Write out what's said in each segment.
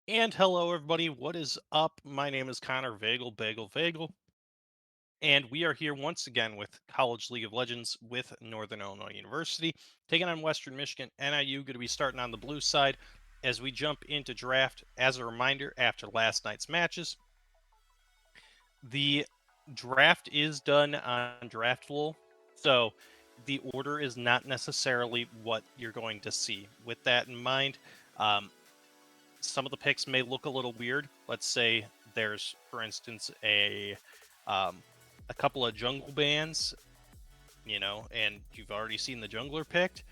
And hello, everybody. What is up? My name is Connor Vagel, and we are here once again with College League of Legends with Northern Illinois University, taking on Western Michigan. NIU going to be starting on the blue side as we jump into draft. As a reminder, after last night's matches, the draft is done on Draftable, so the order is not necessarily what you're going to see. With that in mind, um, some of the picks may look a little weird. Let's say there's, for instance, um, a couple of jungle bands, and you've already seen the jungler picked.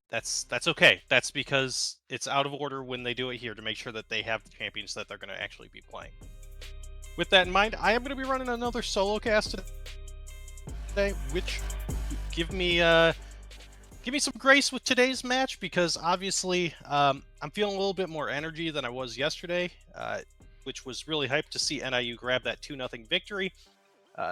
That's okay. That's because it's out of order when they do it here to make sure that they have the champions that they're going to actually be playing. With that in mind, I am going to be running another solo cast today, which give me give me some grace with today's match because obviously I'm feeling a little bit more energy than I was yesterday, which was really hyped to see NIU grab that 2-0 victory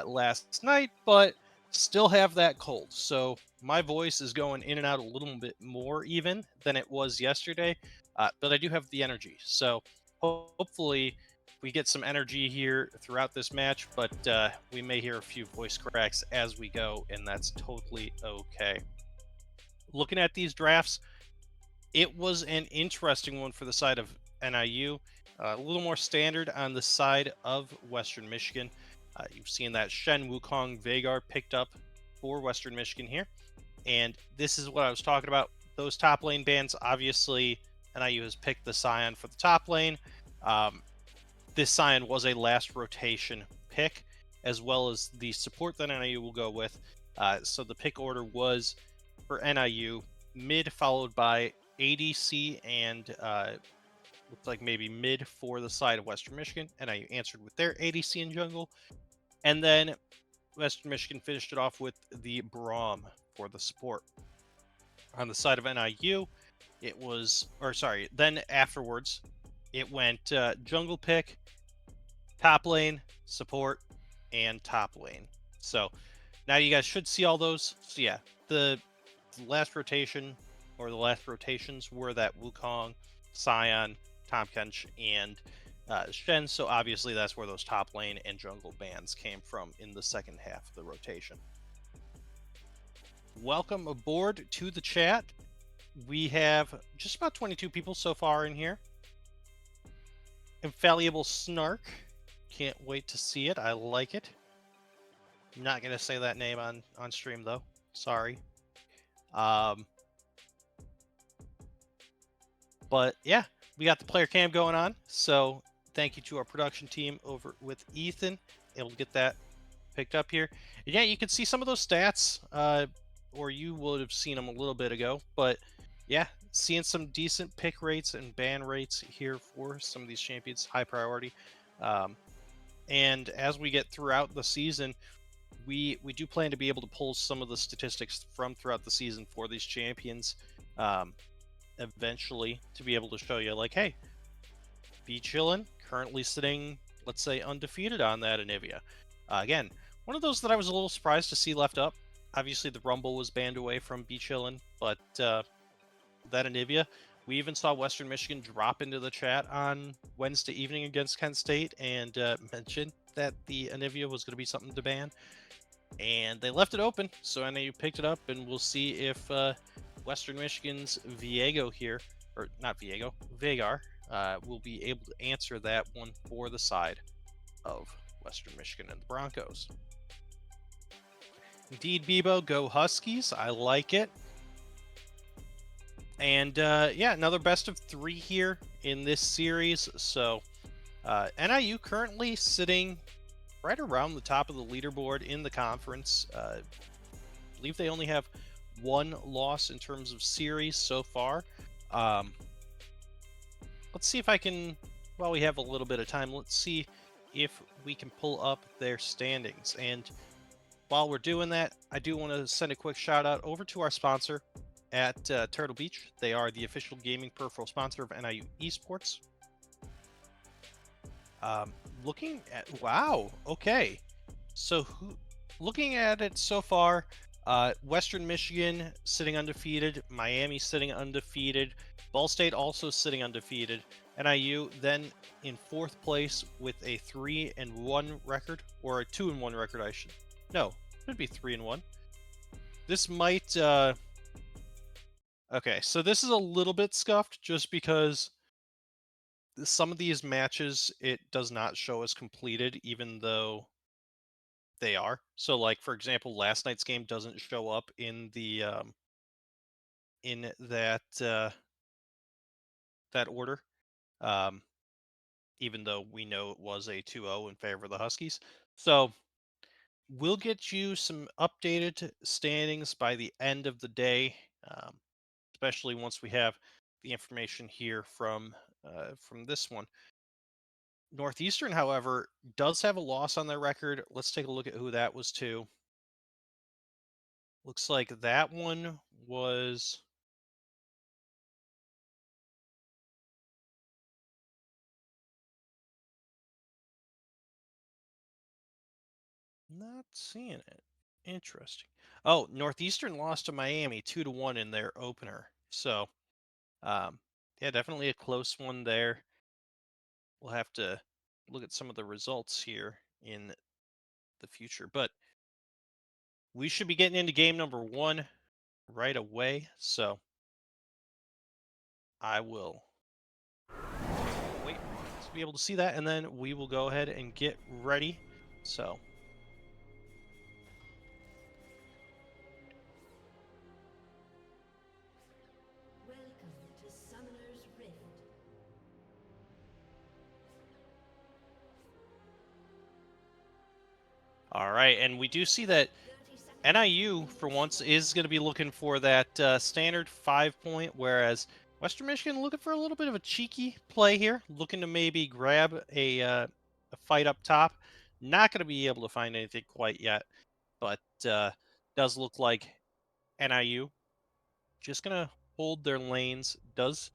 last night, but still have that cold. So my voice is going in and out a little bit more even than it was yesterday, but I do have the energy. So hopefully we get some energy here throughout this match, but we may hear a few voice cracks as we go, and that's totally okay. Looking at these drafts, it was an interesting one for the side of NIU. A little more standard on the side of Western Michigan. You've seen that Shen Wukong Vagar picked up for Western Michigan here. And this is what I was talking about. Those top lane bans, obviously, NIU has picked the Scion for the top lane. This Scion was a last rotation pick, as well as the support that NIU will go with. So the pick order was for NIU, mid followed by ADC and looked like maybe mid for the side of Western Michigan. NIU answered with their ADC and jungle. And then Western Michigan finished it off with the Braum for the support. On the side of NIU, it was, then afterwards, it went jungle pick, top lane, support, and top lane. So now you guys should see all those. So yeah, the last rotation or the last rotations were that Wukong, Scion, Tahm Kench, and Shen. So obviously that's where those top lane and jungle bans came from in the second half of the rotation. Welcome aboard to the chat. We have just about 22 people so far in here. Infallible Snark. Can't wait to see it. I like it. I'm not going to say that name on stream, though. Sorry. But yeah, we got the player cam going on. So thank you to our production team over with Ethan, able to get that picked up here. And yeah, you can see some of those stats, or you would have seen them a little bit ago. But yeah, seeing some decent pick rates and ban rates here for some of these champions, high priority. And as we get throughout the season, we do plan to be able to pull some of the statistics from throughout the season for these champions. Eventually to be able to show you like, hey, be chillin', currently sitting, let's say, undefeated on that Anivia. Again, one of those that I was a little surprised to see left up. Obviously the Rumble was banned away from Be Chillin', but that Anivia, we even saw Western Michigan drop into the chat on Wednesday evening against Kent State and mention that the Anivia was going to be something to ban. And they left it open, so I know you picked it up, and we'll see if Western Michigan's Viego here, or not Viego, Vagar, will be able to answer that one for the side of Western Michigan and the Broncos. Indeed, Bebo, go Huskies. I like it. And yeah, another best of 3 here in this series. So NIU currently sitting right around the top of the leaderboard in the conference. I believe they only have 1 loss in terms of series so far. Let's see if I can, while we have a little bit of time, let's see if we can pull up their standings. And while we're doing that, I do want to send a quick shout out over to our sponsor at Turtle Beach. They are the official gaming peripheral sponsor of NIU Esports. Looking at, wow, okay. So looking at it so far, Western Michigan sitting undefeated, Miami sitting undefeated, Ball State also sitting undefeated, NIU then in fourth place with a 3-1 record, or a 2-1 record. I should no, should be 3-1. This might okay, so this is a little bit scuffed just because some of these matches it does not show as completed, even though they are. So, like for example, last night's game doesn't show up in the in that order, um, even though we know it was a 2-0 in favor of the Huskies. So we'll get you some updated standings by the end of the day, especially once we have the information here from this one. Northeastern, however, does have a loss on their record. Let's take a look at who that was to. Looks like that one was not seeing it. Interesting. Oh, Northeastern lost to Miami 2-1 in their opener. So, um, yeah, definitely a close one there. We'll have to look at some of the results here in the future, but we should be getting into game number 1 right away. So, I will wait to be able to see that, and then we will go ahead and get ready. So, Welcome to Summoner's Rift. all right, and we do see that 30 seconds. NIU, for once, is going to be looking for that standard 5-point, whereas Western Michigan looking for a little bit of a cheeky play here, looking to maybe grab a fight up top. Not going to be able to find anything quite yet, but does look like NIU just going to hold their lanes. Does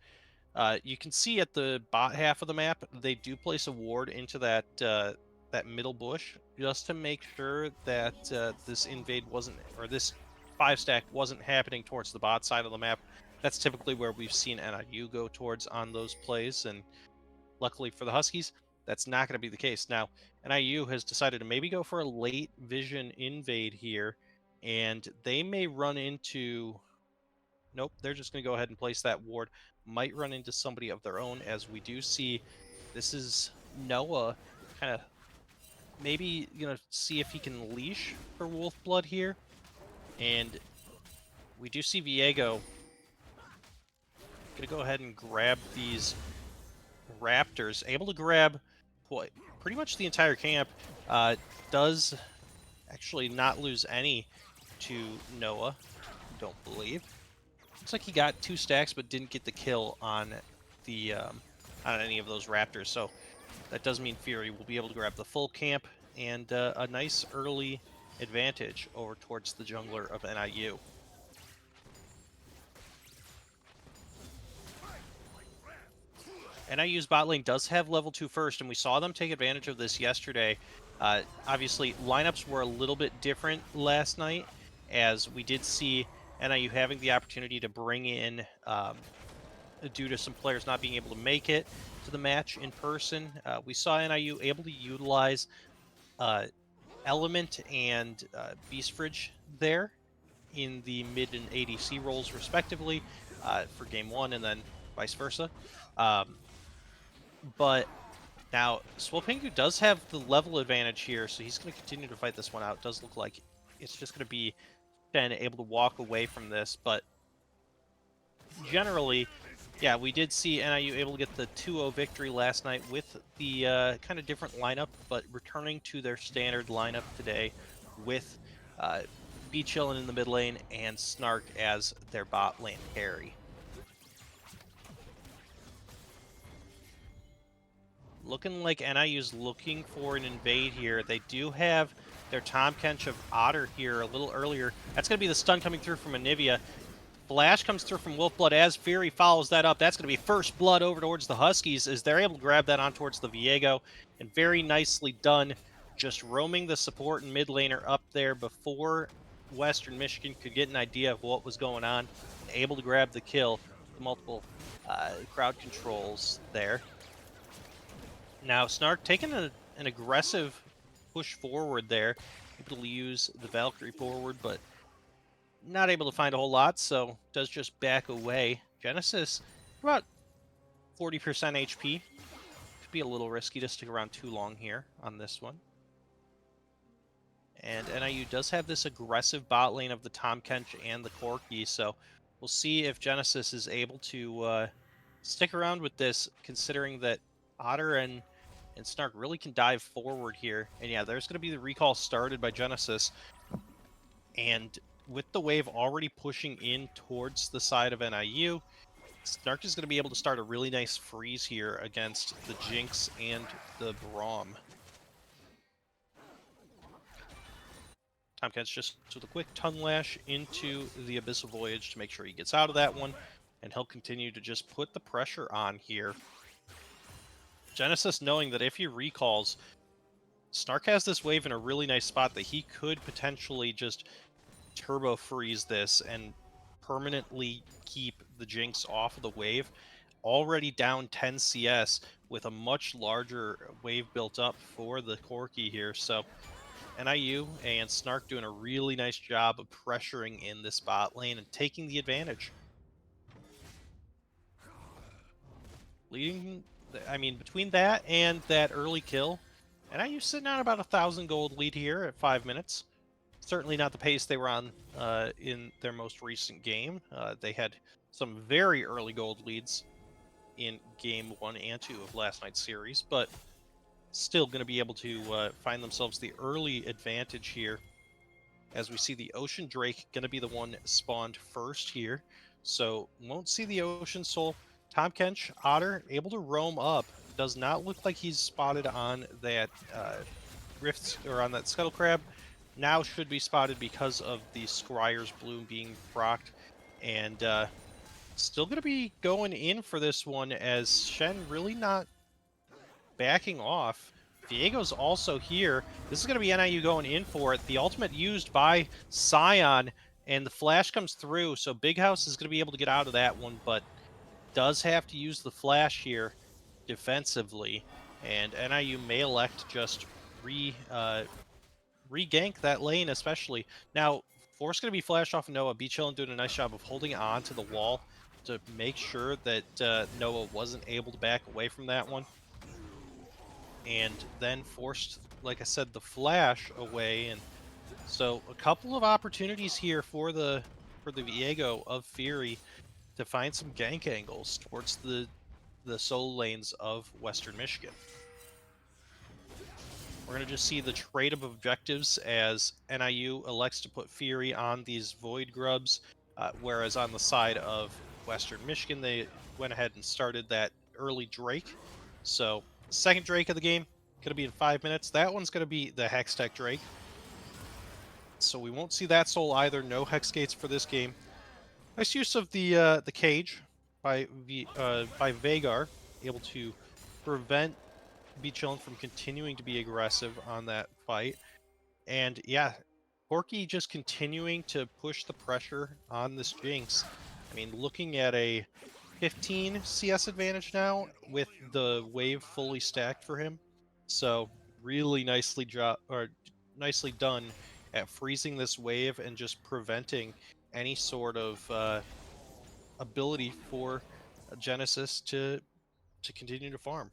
you can see at the bot half of the map, they do place a ward into that middle bush just to make sure that this invade wasn't, or this 5-stack wasn't happening towards the bot side of the map. That's typically where we've seen NIU go towards on those plays, and luckily for the Huskies, that's not going to be the case. Now, NIU has decided to maybe go for a late vision invade here, and they may run into. Nope, they're just going to go ahead and place that ward. Might run into somebody of their own, as we do see this is Noah kind of maybe going to see if he can leash for Wolfblood here. And we do see Viego going to go ahead and grab these Raptors. Able to grab pretty much the entire camp. Does actually not lose any to Noah, don't believe. Looks like he got 2 stacks, but didn't get the kill on the on any of those Raptors. So that does mean Fury will be able to grab the full camp and a nice early advantage over towards the jungler of NIU. NIU's bot lane does have level 2 first, and we saw them take advantage of this yesterday. Obviously, lineups were a little bit different last night, as we did see NIU having the opportunity to bring in, due to some players not being able to make it to the match in person. We saw NIU able to utilize Element and Beast Fridge there in the mid and ADC roles, respectively, for game 1, and then vice versa. But now, Swapingu does have the level advantage here, so he's going to continue to fight this one out. It does look like it's just going to be Shen able to walk away from this, but generally, yeah, we did see NIU able to get the 2-0 victory last night with the kind of different lineup, but returning to their standard lineup today with B chillin in the mid lane and Snark as their bot lane carry. Looking like NIU's looking for an invade here. They do have their Tahm Kench of Otter here a little earlier. That's going to be the stun coming through from Anivia. Flash comes through from Wolfblood as Fury follows that up. That's going to be first blood over towards the Huskies as they're able to grab that on towards the Viego. And very nicely done, just roaming the support and mid laner up there before Western Michigan could get an idea of what was going on. Able to grab the kill. Multiple crowd controls there. Now, Snark taking an aggressive push forward there, able to use the Valkyrie forward, but not able to find a whole lot, so does just back away. Genesis, about 40% HP. Could be a little risky to stick around too long here on this one. And NIU does have this aggressive bot lane of the Tom Kench and the Corki, so we'll see if Genesis is able to stick around with this, considering that Otter and Snark really can dive forward here. And yeah, there's going to be the recall started by Genesis, and with the wave already pushing in towards the side of NIU, Snark is going to be able to start a really nice freeze here against the Jinx and the Braum. Tomcat's just with a quick Tongue Lash into the Abyssal Voyage to make sure he gets out of that one, and he'll continue to just put the pressure on here. Genesis knowing that if he recalls, Snark has this wave in a really nice spot that he could potentially just turbo freeze this and permanently keep the Jinx off of the wave. Already down 10 CS with a much larger wave built up for the Corki here, so NIU and Snark doing a really nice job of pressuring in this bot lane and taking the advantage. Leading, I mean, between that and that early kill, NIU sitting on about 1,000 gold lead here at 5 minutes. Certainly not the pace they were on in their most recent game. They had some very early gold leads in game 1 and 2 of last night's series, but still going to be able to find themselves the early advantage here, as we see the Ocean Drake going to be the one spawned first here. So won't see the Ocean Soul. Tom Kench, Otter, able to roam up. Does not look like he's spotted on that Rift, or on that Scuttle Crab. Now should be spotted because of the Scryer's Bloom being procced. And still going to be going in for this one, as Shen really not backing off. Diego's also here. This is going to be NIU going in for it. The ultimate used by Scion, and the flash comes through, so Big House is going to be able to get out of that one, but does have to use the flash here defensively, and NIU may elect just re-gank that lane especially. Now, Force going to be flashed off of Noah. B-Chillin doing a nice job of holding on to the wall to make sure that Noah wasn't able to back away from that one. And then forced, like I said, the flash away, and so a couple of opportunities here for the Viego of Fury to find some gank angles towards the solo lanes of Western Michigan. We're going to just see the trade of objectives as NIU elects to put Fury on these Void Grubs, whereas on the side of Western Michigan, they went ahead and started that early Drake. So second Drake of the game, going to be in 5 minutes. That one's going to be the Hextech Drake. So we won't see that soul either. No Hex Gates for this game. Nice use of the cage by Vagar, able to prevent B-Chillin from continuing to be aggressive on that fight. And yeah, Corki just continuing to push the pressure on this Jinx. I mean, looking at a 15 CS advantage now with the wave fully stacked for him. So really nicely done at freezing this wave and just preventing any sort of ability for Genesis to continue to farm.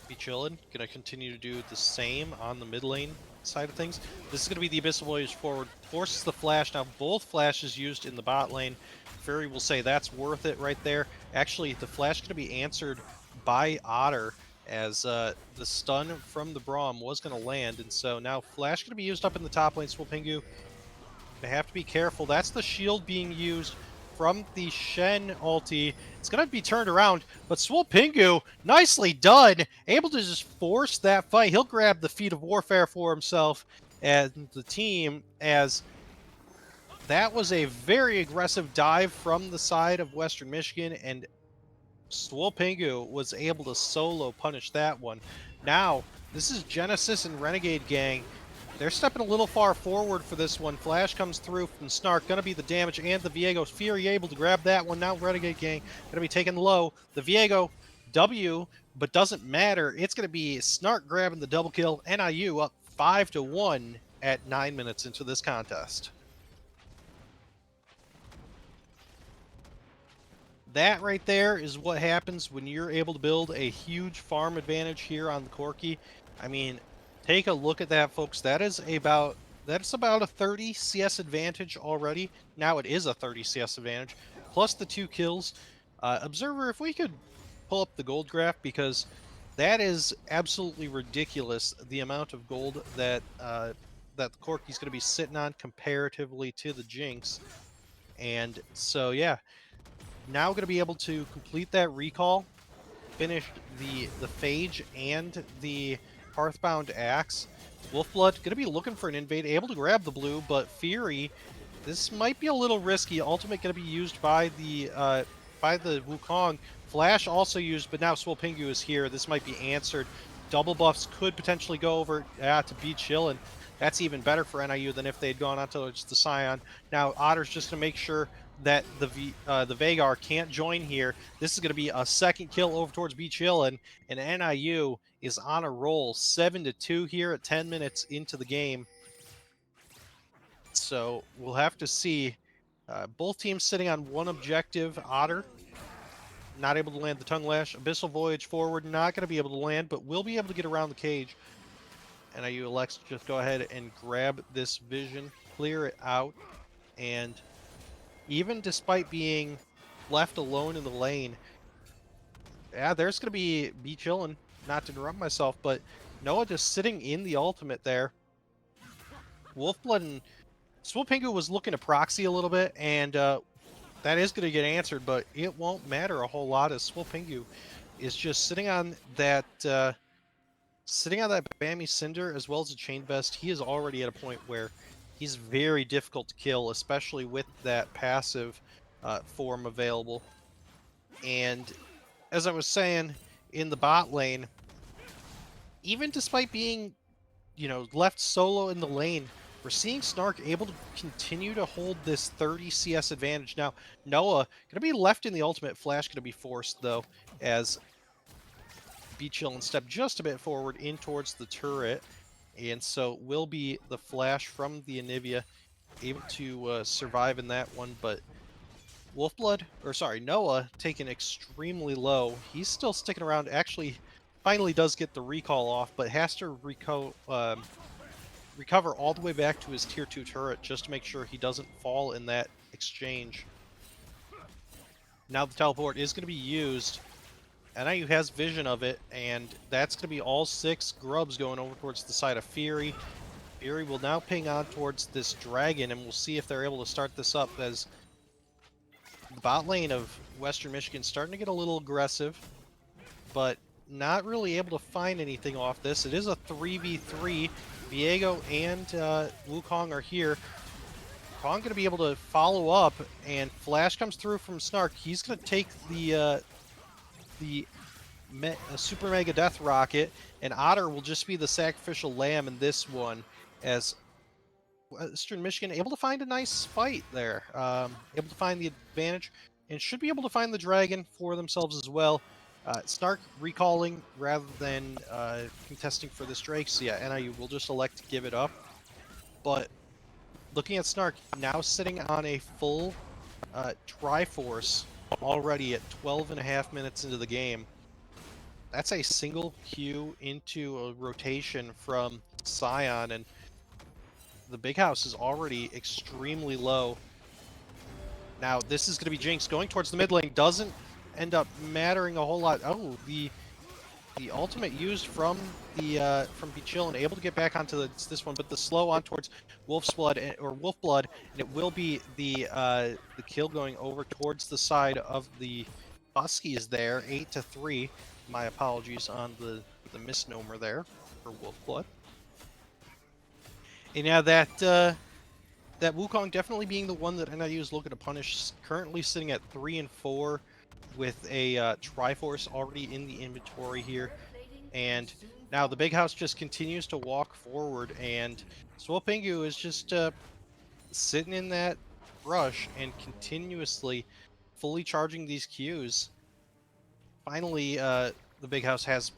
Be chillin', gonna continue to do the same on the mid lane side of things. This is gonna be the Abyssal Voyage forward, forces the flash. Now both flashes used in the bot lane. Fury will say that's worth it right there. Actually, the flash going to be answered by Otter, as the stun from the Braum was going to land, and so now flash going to be used up in the top lane. Swapingu, they have to be careful. That's the shield being used from the Shen ulti. It's going to be turned around, but Swapingu, nicely done, able to just force that fight. He'll grab the Feat of Warfare for himself and the team, as that was a very aggressive dive from the side of Western Michigan, and Swapingu was able to solo punish that one. Now, this is Genesis and Renegade Gang. They're stepping a little far forward for this one. Flash comes through from Snark, gonna be the damage, and the Viego. Fury able to grab that one. Now Renegade Gang gonna be taken low. The Viego W but doesn't matter. It's going to be Snark grabbing the double kill. NIU up 5-1 at 9 minutes into this contest. That right there is what happens when you're able to build a huge farm advantage here on the Corki. I mean, take a look at that, folks. That's about a 30 CS advantage already. Now it is a 30 CS advantage, plus the 2 kills. Observer, if we could pull up the gold graph, because that is absolutely ridiculous, the amount of gold that that the Corki's going to be sitting on comparatively to the Jinx. And so, yeah, now going to be able to complete that recall, finished the Phage and the Hearthbound Axe. Wolfblood going to be looking for an invade, able to grab the blue, but Fury, this might be a little risky. Ultimate going to be used by the Wukong. Flash also used, but now Swolpingu is here. This might be answered. Double buffs could potentially go over to be chillin'. That's even better for NIU than if they'd gone onto just the Scion. Now Otter's just to make sure that the Vagar can't join here. This is going to be a second kill over towards B Chillin', and NIU is on a roll, 7-2 here at 10 minutes into the game. So we'll have to see. Both teams sitting on one objective. Otter not able to land the Tongue Lash. Abyssal Voyage forward, not going to be able to land, but will be able to get around the cage. NIU elects to just go ahead and grab this vision, clear it out, and even despite being left alone in the lane, yeah, there's going to be chillin', not to interrupt myself, but Noah just sitting in the ultimate there. Wolfblood and Swolpingu was looking to proxy a little bit, and that is going to get answered, but it won't matter a whole lot as Swolpingu is just sitting on that Bammy Cinder as well as a Chain Vest. He is already at a point where he's very difficult to kill, especially with that passive form available. And as I was saying, in the bot lane, even despite being, left solo in the lane, we're seeing Snark able to continue to hold this 30 CS advantage. Now, Noah going to be left in the ultimate. Flash going to be forced, though, as Chillin' step just a bit forward in towards the turret. And so will be the Flash from the Anivia able to survive in that one. But Noah taken extremely low. He's still sticking around. Actually, finally does get the recall off, but has to recover all the way back to his tier 2 turret just to make sure he doesn't fall in that exchange. Now the teleport is going to be used. NIU has vision of it, and that's going to be all 6 grubs going over towards the side of Fury. Fury will now ping on towards this dragon, and we'll see if they're able to start this up, as the bot lane of Western Michigan starting to get a little aggressive, but not really able to find anything off this. It is a 3v3. Viego and Wukong are here. Kong going to be able to follow up, and Flash comes through from Snark. He's going to take the Super Mega Death Rocket, and Otter will just be the sacrificial lamb in this one, as Western Michigan able to find a nice fight there. Able to find the advantage, and should be able to find the dragon for themselves as well. Snark recalling rather than contesting for this Drake, so yeah, NIU will just elect to give it up. But looking at Snark, now sitting on a full Triforce already at 12.5 minutes into the game. That's a single Q into a rotation from Scion, and the big house is already extremely low. Now this is going to be Jinx going towards the mid lane. Doesn't end up mattering a whole lot. Oh, the ultimate used from Bichillin, able to get back onto this one, but the slow on towards Wolfblood, and it will be the kill going over towards the side of the Buskies there, 8-3. My apologies on the misnomer there for Wolfblood. And yeah, that Wukong definitely being the one that NIU is looking to punish. Currently sitting at 3-4 with a Triforce already in the inventory here. And now the big house just continues to walk forward, and Swolpingu is just sitting in that rush and continuously fully charging these Qs. Finally, the the big house has,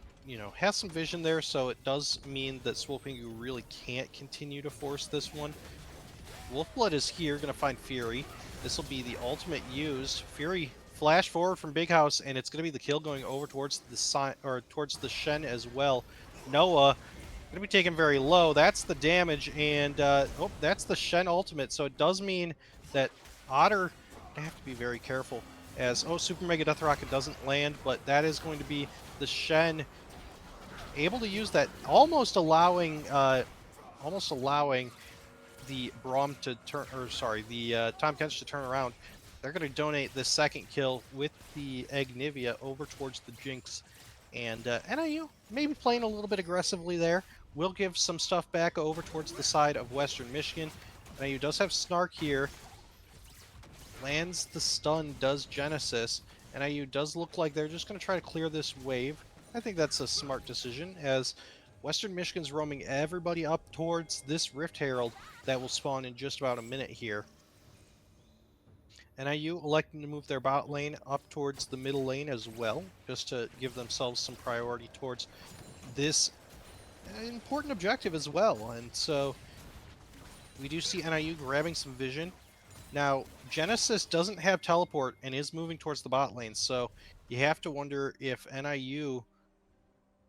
has some vision there, so it does mean that Swolpingu really can't continue to force this one. Wolfblood is here, going to find Fury. This will be the ultimate used. Fury flash forward from Big House, and it's going to be the kill going over towards towards the Shen as well. Noah going to be taken very low. That's the damage, and oh, that's the Shen ultimate. So it does mean that Otter have to be very careful. As Super Mega Death Rocket doesn't land, but that is going to be the Shen able to use that, almost allowing the Braum to turn, or sorry, the Tom Kench to turn around. They're going to donate the second kill with the Agnivia over towards the Jinx. And NIU maybe playing a little bit aggressively there. Will give some stuff back over towards the side of Western Michigan. NIU does have Snark here. Lands the stun, does Genesis. NIU does look like they're just going to try to clear this wave. I think that's a smart decision, as Western Michigan's roaming everybody up towards this Rift Herald that will spawn in just about a minute here. NIU electing to move their bot lane up towards the middle lane as well, just to give themselves some priority towards this important objective as well. And so we do see NIU grabbing some vision. Now, Genesis doesn't have teleport and is moving towards the bot lane, so you have to wonder if NIU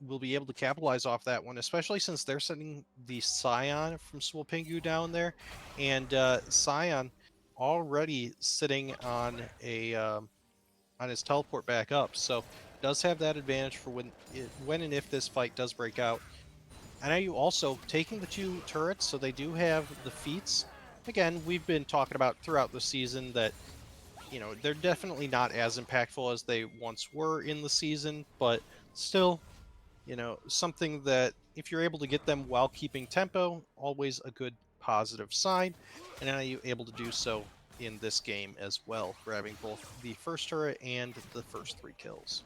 will be able to capitalize off that one, especially since they're sending the Scion from Swolpingu down there, and Scion already sitting on a on his teleport back up, so does have that advantage for when and if this fight does break out. NIU also taking the 2 turrets, so they do have the feats. Again, we've been talking about throughout the season that, they're definitely not as impactful as they once were in the season, but still, something that if you're able to get them while keeping tempo, always a good positive sign. And NIU able to do so in this game as well, grabbing both the first turret and the first 3 kills.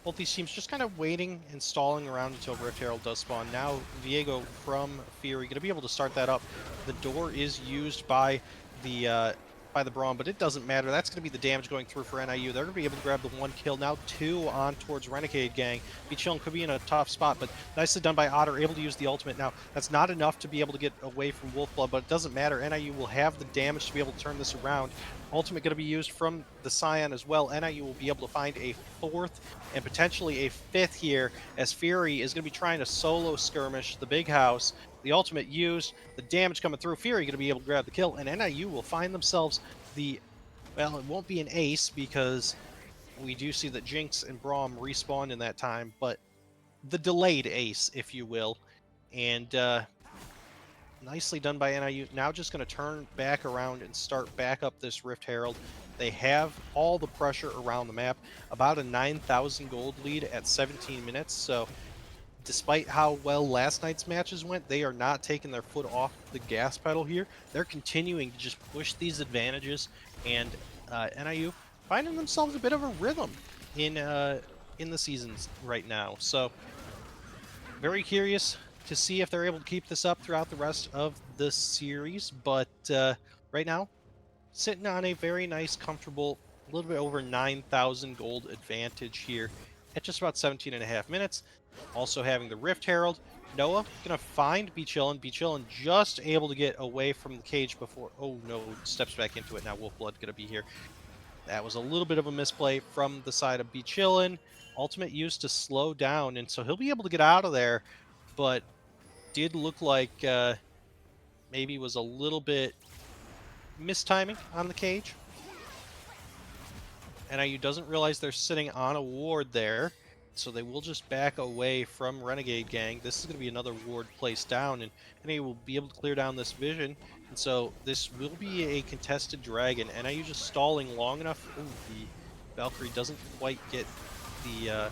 Both these teams just kind of waiting and stalling around until Rift Herald does spawn. Now Viego from Fury going to be able to start that up. The door is used by the Braum, but it doesn't matter. That's going to be the damage going through for NIU. They're going to be able to grab the 1 kill. Now 2 on towards Renegade Gang. Chillin could be in a tough spot, but nicely done by Otter, able to use the ultimate. Now, that's not enough to be able to get away from Wolfblood, but it doesn't matter. NIU will have the damage to be able to turn this around. Ultimate going to be used from the Scion as well. NIU will be able to find a 4th and potentially a 5th here, as Fury is going to be trying to solo skirmish the big house. The ultimate used, the damage coming through. Fury going to be able to grab the kill, and NIU will find themselves well, it won't be an ace because we do see that Jinx and Braum respawn in that time, but the delayed ace, if you will. And nicely done by NIU. Now just going to turn back around and start back up this Rift Herald. They have all the pressure around the map, about a 9,000 gold lead at 17 minutes, so despite how well last night's matches went, they are not taking their foot off the gas pedal here. They're continuing to just push these advantages, and NIU finding themselves a bit of a rhythm in the seasons right now. So very curious to see if they're able to keep this up throughout the rest of the series. But right now, sitting on a very nice, comfortable, a little bit over 9,000 gold advantage here at just about 17 and a half minutes. Also having the Rift Herald. Noah gonna find Be Chillin'. Be Chillin' just able to get away from the cage before. Oh no, steps back into it now. Wolfblood gonna be here. That was a little bit of a misplay from the side of Be Chillin'. Ultimate used to slow down, and so he'll be able to get out of there, but did look like maybe was a little bit mistiming on the cage. NIU doesn't realize they're sitting on a ward there, so they will just back away from Renegade Gang. This is going to be another ward placed down, and NIU will be able to clear down this vision. And so this will be a contested dragon. NIU just stalling long enough. Ooh, the Valkyrie doesn't quite get the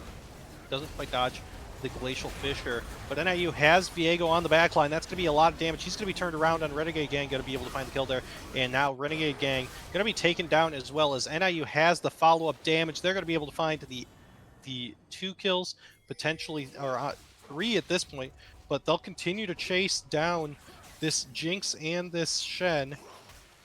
doesn't quite dodge the Glacial Fissure, but NIU has Viego on the backline. That's going to be a lot of damage. He's going to be turned around on Renegade Gang, going to be able to find the kill there. And now Renegade Gang going to be taken down, as well as NIU has the follow-up damage. They're going to be able to find the 2 kills, potentially, or 3 at this point, but they'll continue to chase down this Jinx and this Shen.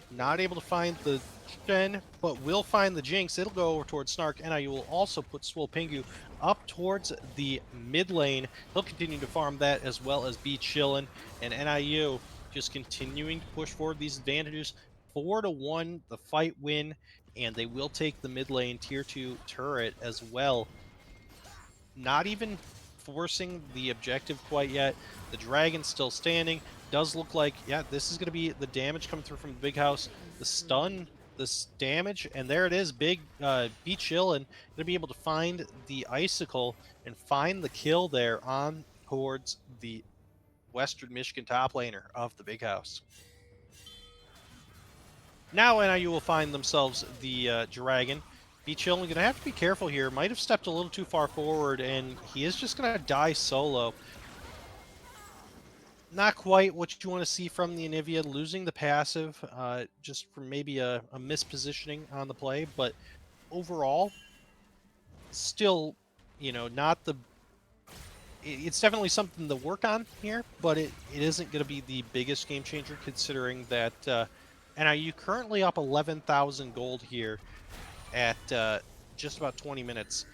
Not able to find the Shen, but will find the Jinx. It'll go over towards Snark. NIU will also put Swolpingu up towards the mid lane. He'll continue to farm that as well as be chillin'. And NIU just continuing to push forward these advantages. 4-1, the fight win, and they will take the mid lane tier 2 turret as well. Not even forcing the objective quite yet. The dragon's still standing. Does look like, yeah, this is going to be the damage coming through from the big house. The stun, this damage, and there it is. Big be chillin'. Going to be able to find the icicle and find the kill there on towards the Western Michigan top laner of the big house. Now NIU will find themselves the dragon. Be chillin', gonna have to be careful here. Might have stepped a little too far forward, and he is just gonna die solo. Not quite what you want to see from the Anivia, losing the passive, just from maybe a mispositioning on the play, but overall, still, not the. It's definitely something to work on here, but it isn't going to be the biggest game changer considering that NIU currently up 11,000 gold here at just about 20 minutes.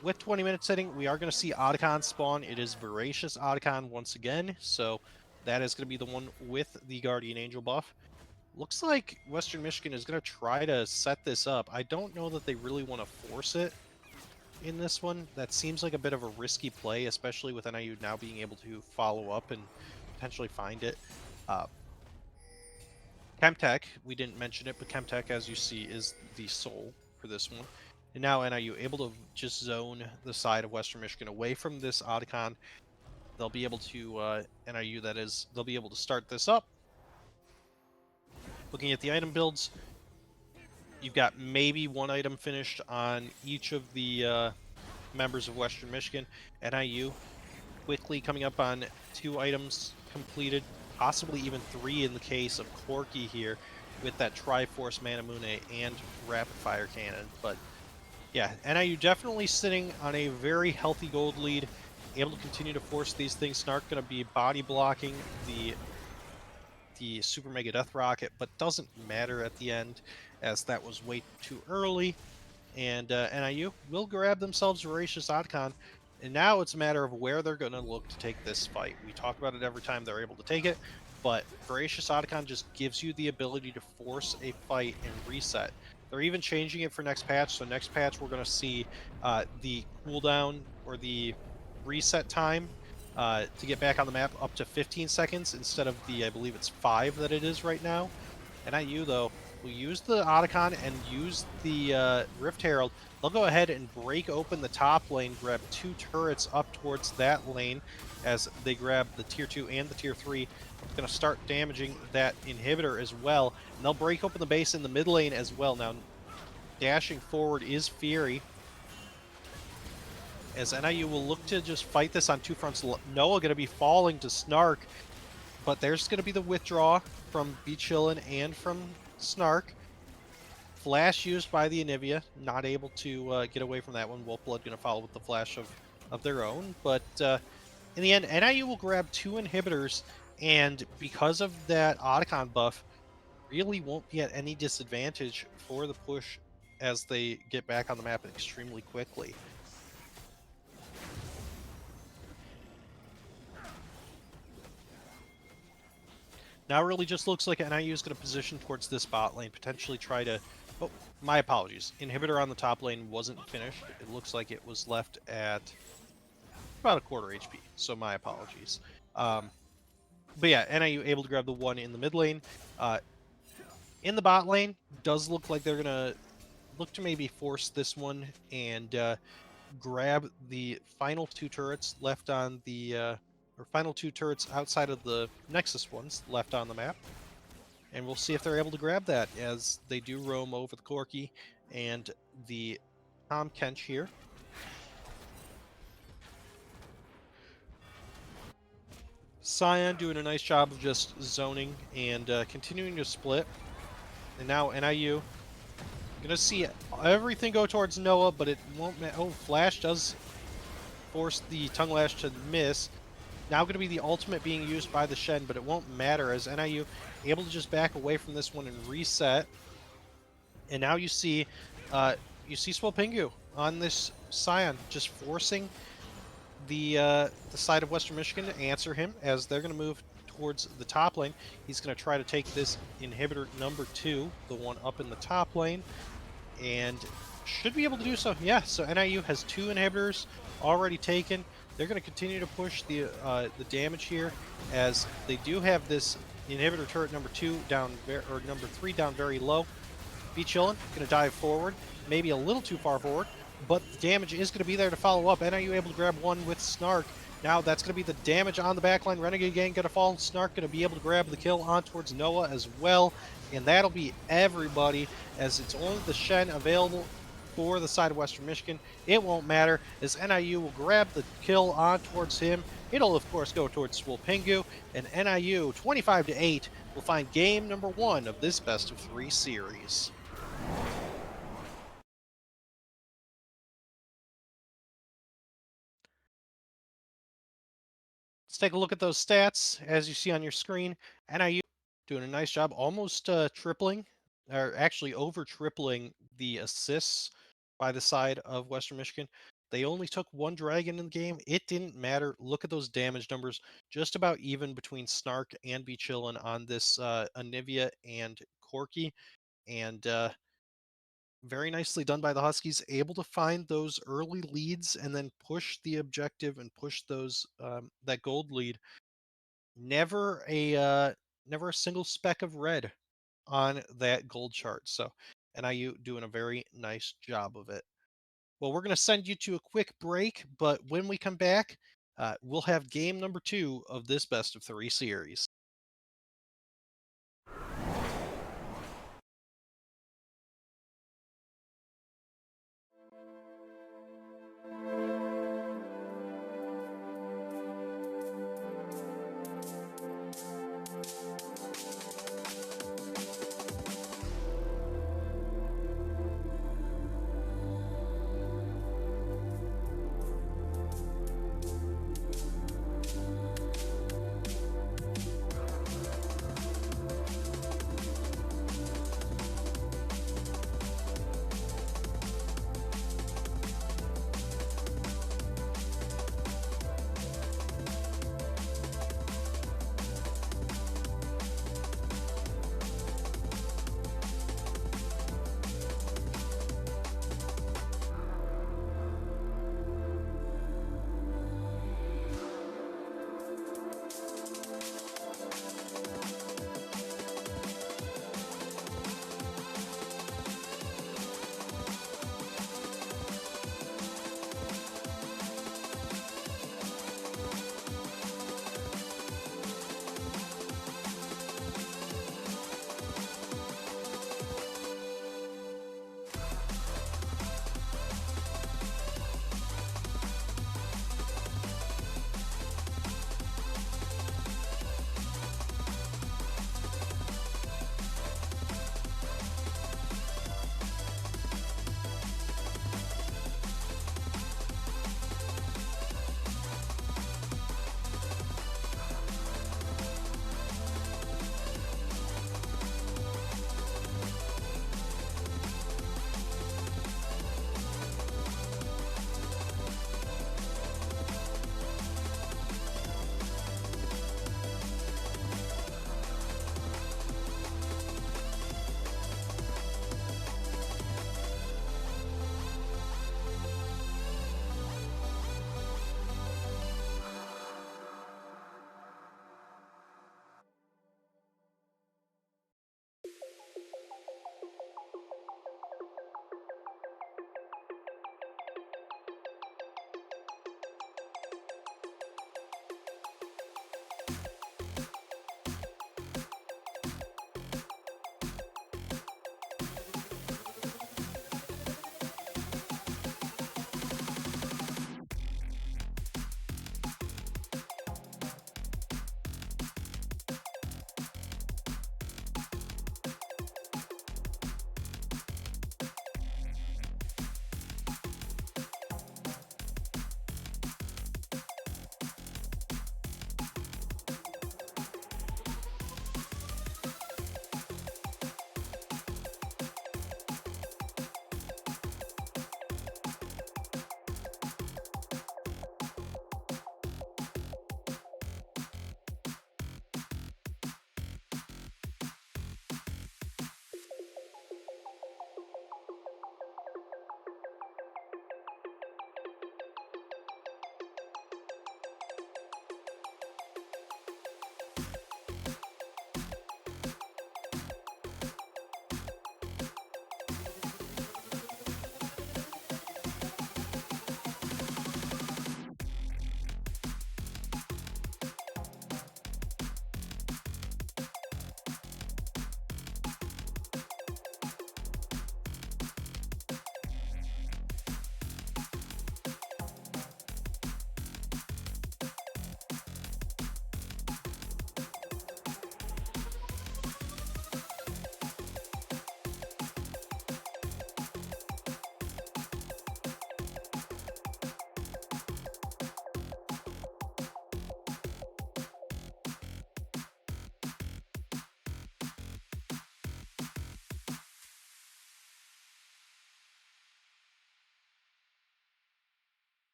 With 20 minutes sitting, we are going to see Otacon spawn. It is Voracious Otacon once again, so that is going to be the one with the Guardian Angel buff. Looks like Western Michigan is going to try to set this up. I don't know that they really want to force it in this one. That seems like a bit of a risky play, especially with NIU now being able to follow up and potentially find it. Chemtech, we didn't mention it, but Chemtech, as you see, is the soul for this one. And now NIU able to just zone the side of Western Michigan away from this Otacon. They'll be able to, NIU that is, they'll be able to start this up. Looking at the item builds, you've got maybe one item finished on each of the members of Western Michigan. NIU quickly coming up on 2 items completed, possibly even 3 in the case of Corky here with that Triforce Manamune and Rapid Fire Cannon. But yeah, NIU definitely sitting on a very healthy gold lead, able to continue to force these things. Snark going to be body blocking the Super Mega Death Rocket, but doesn't matter at the end as that was way too early. And NIU will grab themselves Voracious Otacon, and now it's a matter of where they're going to look to take this fight. We talk about it every time they're able to take it, but Voracious Otacon just gives you the ability to force a fight and reset. They're even changing it for next patch, so next patch we're going to see the cooldown or the reset time to get back on the map up to 15 seconds instead of the, I believe it's 5 that it is right now. NIU, though, will use the Otacon and use the Rift Herald. They'll go ahead and break open the top lane, grab 2 turrets up towards that lane as they grab the tier 2 and the tier 3. Going to start damaging that inhibitor as well. And they'll break open the base in the mid lane as well. Now, dashing forward is Fury, as NIU will look to just fight this on 2 fronts. Noah going to be falling to Snark, but there's going to be the withdraw from Be Chillin' and from Snark. Flash used by the Anivia, not able to get away from that one. Wolfblood going to follow with the flash of their own, but in the end, NIU will grab 2 inhibitors, and because of that Otacon buff, really won't be at any disadvantage for the push as they get back on the map extremely quickly. Now it really just looks like NIU is going to position towards this bot lane, potentially try to... Oh, my apologies. Inhibitor on the top lane wasn't finished. It looks like it was left at about a quarter HP, so my apologies. But yeah, NIU able to grab the 1 in the mid lane. In the bot lane, does look like they're going to look to maybe force this one and grab the final 2 turrets left on the... or final 2 turrets outside of the Nexus ones left on the map. And we'll see if they're able to grab that as they do roam over the Corky and the Tom Kench here. Scion doing a nice job of just zoning and continuing to split. And now NIU gonna see everything go towards Noah, but it won't. Oh, Flash does force the Tongue Lash to miss. now going to be the ultimate being used by the Shen, but it won't matter as NIU able to just back away from this one and reset. And now you see Swapingu on this Scion just forcing the side of Western Michigan to answer him as they're going to move towards the top lane. He's going to try to take this inhibitor number 2, the one up in the top lane, and should be able to do so. Yeah, so NIU has 2 inhibitors already taken. They're going to continue to push the damage here as they do have this inhibitor turret number 2 down or number 3 down very low. Be chillin', gonna dive forward, maybe a little too far forward, but the damage is gonna be there to follow up. NIU able to grab one with Snark. Now that's gonna be the damage on the backline. Renegade Gang gonna fall. Snark gonna be able to grab the kill on towards Noah as well, and that'll be everybody as it's only the Shen available for the side of Western Michigan. It won't matter as NIU will grab the kill on towards him. It'll of course go towards Swapingu, and NIU 25-8 will find game number 1 of this best of 3 series. Let's take a look at those stats. As you see on your screen, NIU doing a nice job, almost tripling, or actually over tripling the assists by the side of Western Michigan. They only took 1 dragon in the game. It didn't matter. Look at those damage numbers, just about even between Snark and Be Chillin' on this Anivia and Corky. And very nicely done by the Huskies, able to find those early leads and then push the objective and push those that gold lead. Never a single speck of red on that gold chart. So NIU doing a very nice job of it. Well, we're going to send you to a quick break, but when we come back, we'll have game number 2 of this best of 3 series.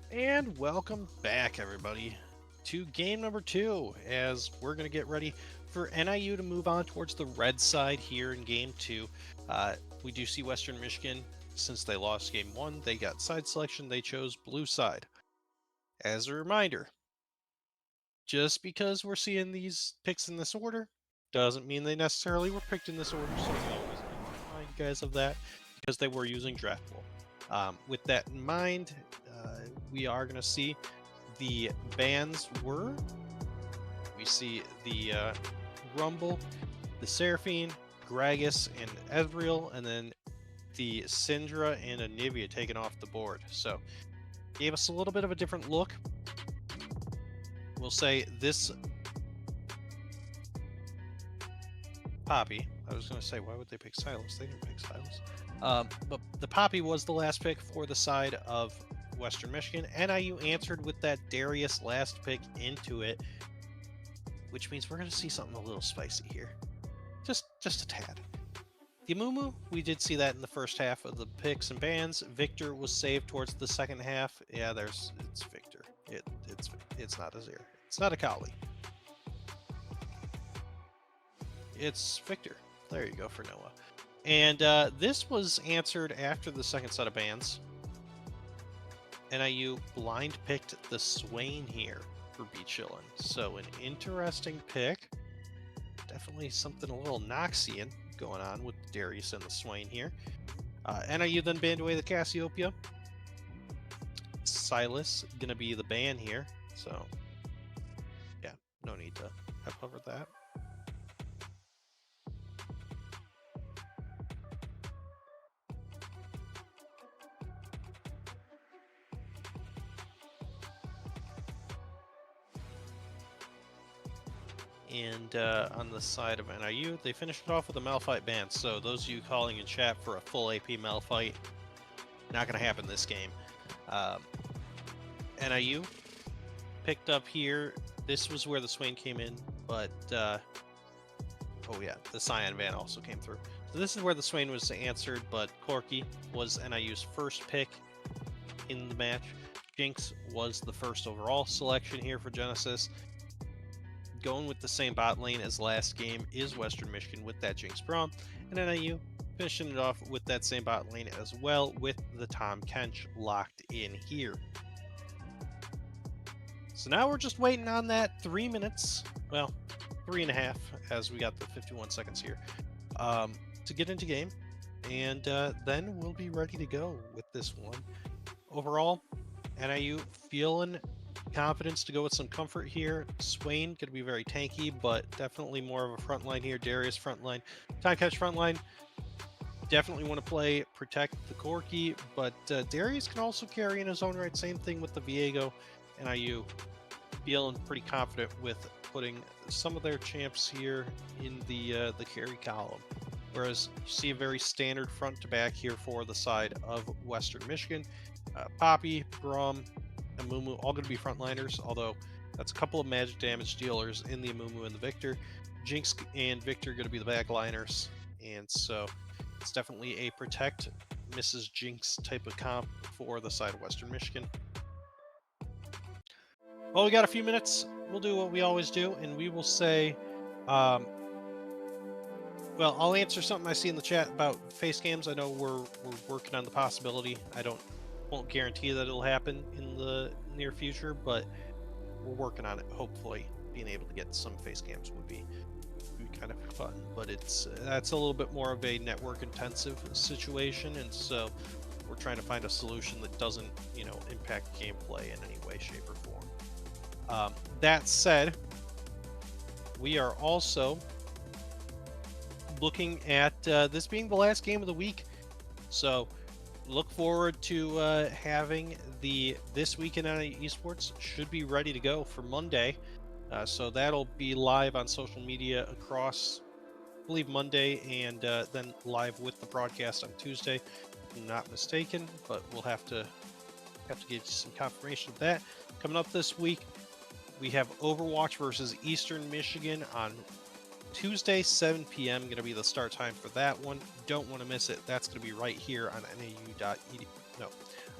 And welcome back, everybody, to game number 2, as we're going to get ready for NIU to move on towards the red side here in game 2. We do see Western Michigan, since they lost game 1, they got side selection, they chose blue side. As a reminder, just because we're seeing these picks in this order, doesn't mean they necessarily were picked in this order, so we always remind you guys of that, because they were using draft pool. With that in mind, we are going to see the bands were. We see the Rumble, the Seraphine, Gragas, and Ezreal, and then the Syndra and Anivia taken off the board. So, gave us a little bit of a different look. We'll say this Poppy. I was going to say, why would they pick Silas? They didn't pick Silas. But the Poppy was the last pick for the side of Western Michigan. NIU answered with that Darius last pick into it, which means we're going to see something a little spicy here. Just a tad. The Amumu, we did see that in the first half of the picks and bans. Victor was saved towards the second half. Yeah, it's Victor. It's not a Azir. It's not a Kali. It's Victor. There you go for Noah. And this was answered after the second set of bans. NIU blind picked the Swain here for Be Chillin'. So an interesting pick. Definitely something a little Noxian going on with Darius and the Swain here. NIU then banned away the Cassiopeia. Silas gonna be the ban here. So yeah, no need to have covered that. And on the side of NIU, they finished it off with a Malphite ban. So those of you calling in chat for a full AP Malphite, not going to happen this game. NIU picked up here. This was where the Swain came in, but oh yeah, the Cyan ban also came through. So this is where the Swain was answered, but Corki was NIU's first pick in the match. Jinx was the first overall selection here for Genesis. Going with the same bot lane as last game is Western Michigan with that Jinx Braum, and NIU finishing it off with that same bot lane as well with the Tom Kench locked in here. So now we're just waiting on that 3 minutes, well, 3.5, as we got the 51 seconds here, to get into game, and then we'll be ready to go with this one. Overall, NIU feeling confidence to go with some comfort here. Swain going to be very tanky, but definitely more of a front line here. Darius front line. Time catch front line. Definitely want to play protect the Corki, but Darius can also carry in his own right. Same thing with the Viego. NIU feeling pretty confident with putting some of their champs here in the carry column. Whereas you see a very standard front to back here for the side of Western Michigan. Poppy, Brom, Amumu, all going to be frontliners, although that's a couple of magic damage dealers in the Amumu and the Victor. Jinx and Victor going to be the backliners, and so it's definitely a protect Mrs. Jinx type of comp for the side of Western Michigan. Well, we got a few minutes. We'll do what we always do, and we will say, well, I'll answer something I see in the chat about face cams. I know we're working on the possibility. Won't guarantee that it'll happen in the near future, but we're working on it. Hopefully, being able to get some face cams would be kind of fun. But that's a little bit more of a network intensive situation, and so we're trying to find a solution that doesn't, impact gameplay in any way, shape, or form. That said, we are also looking at this being the last game of the week, so look forward to having the This Week in NIU Esports should be ready to go for Monday. So that'll be live on social media across, I believe, Monday, and then live with the broadcast on Tuesday, if I'm not mistaken. But we'll have to get you some confirmation of that. Coming up this week, we have Overwatch versus Eastern Michigan on Tuesday, 7 p.m. Going to be the start time for that one. Don't want to miss it. That's going to be right here on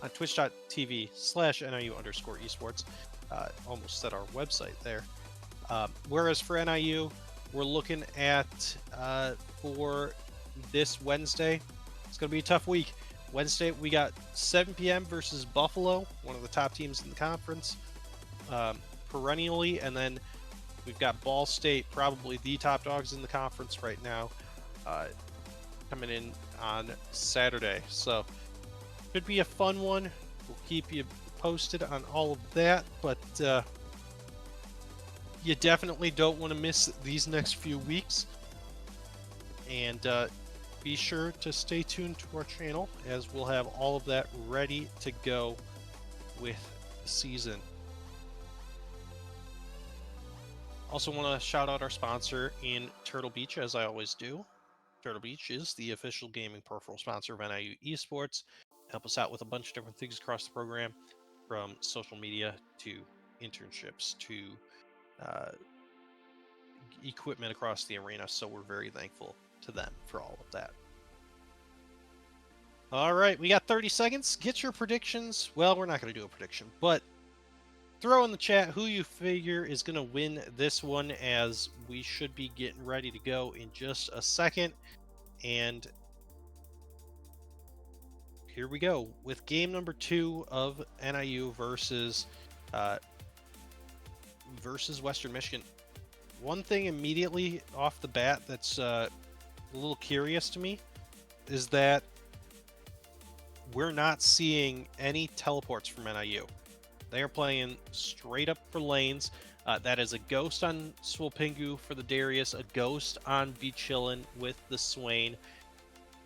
on twitch.tv/NIU_esports. Almost said our website there. Whereas for NIU, we're looking at for this Wednesday, it's going to be a tough week. Wednesday, we got 7 p.m. versus Buffalo, one of the top teams in the conference, perennially, and then we've got Ball State, probably the top dogs in the conference right now, coming in on Saturday. So should be a fun one. We'll keep you posted on all of that, but you definitely don't want to miss these next few weeks. And be sure to stay tuned to our channel, as we'll have all of that ready to go with the season. Also want to shout out our sponsor in Turtle Beach, as I always do. Turtle Beach is the official gaming peripheral sponsor of NIU Esports. Help us out with a bunch of different things across the program, from social media to internships to equipment across the arena. So we're very thankful to them for all of that. All right, we got 30 seconds. Get your predictions. Well, we're not going to do a prediction, but throw in the chat who you figure is going to win this one, as we should be getting ready to go in just a second. And here we go with game number 2 of NIU versus Western Michigan. One thing immediately off the bat that's a little curious to me is that we're not seeing any teleports from NIU. They are playing straight up for lanes. That is a ghost on Swolpingu for the Darius, a ghost on Be Chillin' with the Swain,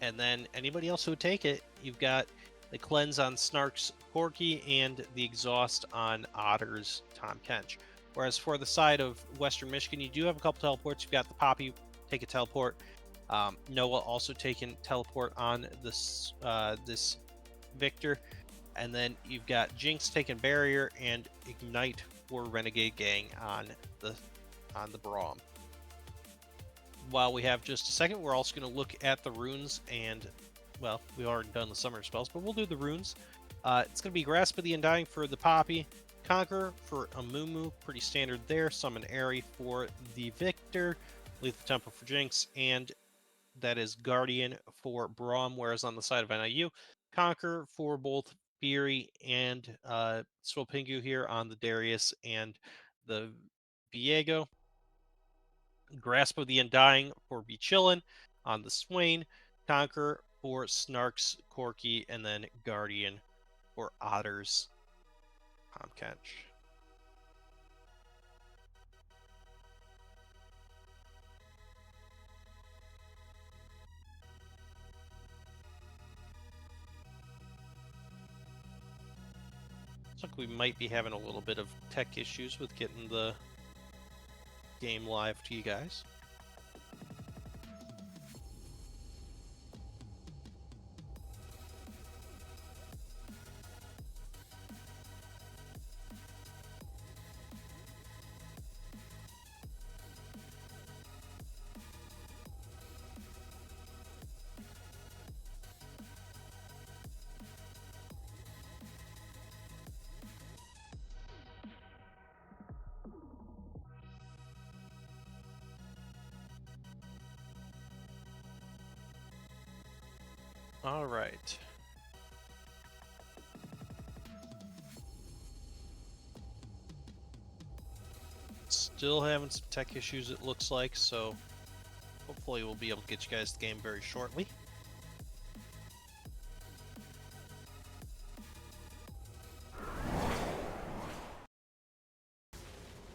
and then anybody else who would take it, you've got the cleanse on Snark's Corky and the exhaust on Otter's Tom Kench. Whereas for the side of Western Michigan, you do have a couple teleports. You've got the Poppy take a teleport. Noah also taking teleport on this Victor. And then you've got Jinx taking barrier and Ignite for Renegade Gang on the Braum. While we have just a second, we're also going to look at the runes, and well, we've already done the summer spells, but we'll do the runes. It's going to be Grasp of the Undying for the Poppy, Conquer for Amumu, pretty standard there, Summon Airy for the Victor, Lethal Tempo for Jinx, and that is Guardian for Braum. Whereas on the side of NIU, Conquer for both Fury and Swolpingu here on the Darius and the Viego. Grasp of the Undying for Be Chillin' on the Swain. Conquer for Snark's Corky, and then Guardian for Otter's Tom Kench. Looks like we might be having a little bit of tech issues with getting the game live to you guys. All right. Still having some tech issues, it looks like, so hopefully we'll be able to get you guys the game very shortly.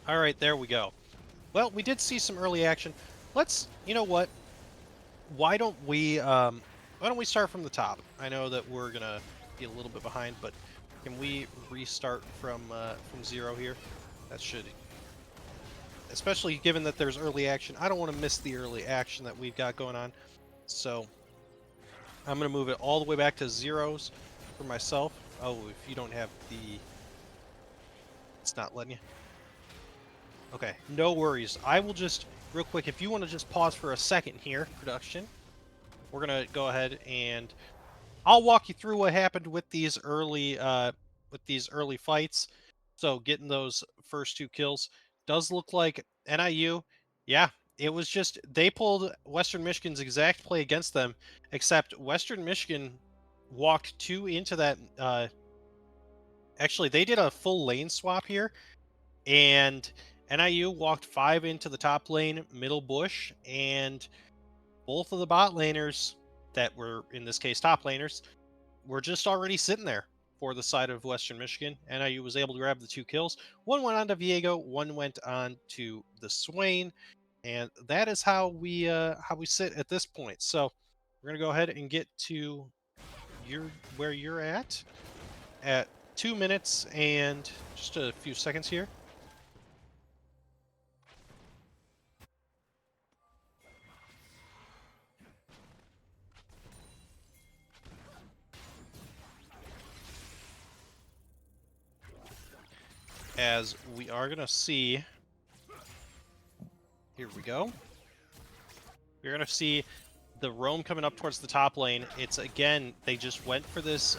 All right, there we go. Well, we did see some early action. Let's, you know what? Why don't we start from the top? I know that we're gonna be a little bit behind, but can we restart from zero here? That should, especially given that there's early action. I don't want to miss the early action that we've got going on. So I'm gonna move it all the way back to zeros for myself. Oh, if you don't have the, it's not letting you. Okay, no worries. I will just, real quick, if you want to just pause for a second here, production, we're going to go ahead and I'll walk you through what happened with these early fights. So getting those first 2 kills does look like NIU. Yeah, it was just, they pulled Western Michigan's exact play against them, except Western Michigan walked 2 into that. Actually, they did a full lane swap here, and NIU walked 5 into the top lane, middle bush, and both of the bot laners that were, in this case, top laners, were just already sitting there for the side of Western Michigan. NIU was able to grab the 2 kills. One went on to Viego, one went on to the Swain, and that is how we sit at this point. So we're gonna go ahead and get to where you're at 2 minutes and just a few seconds here. As we are going to see, here we go. You're going to see the roam coming up towards the top lane. It's, again, they just went for this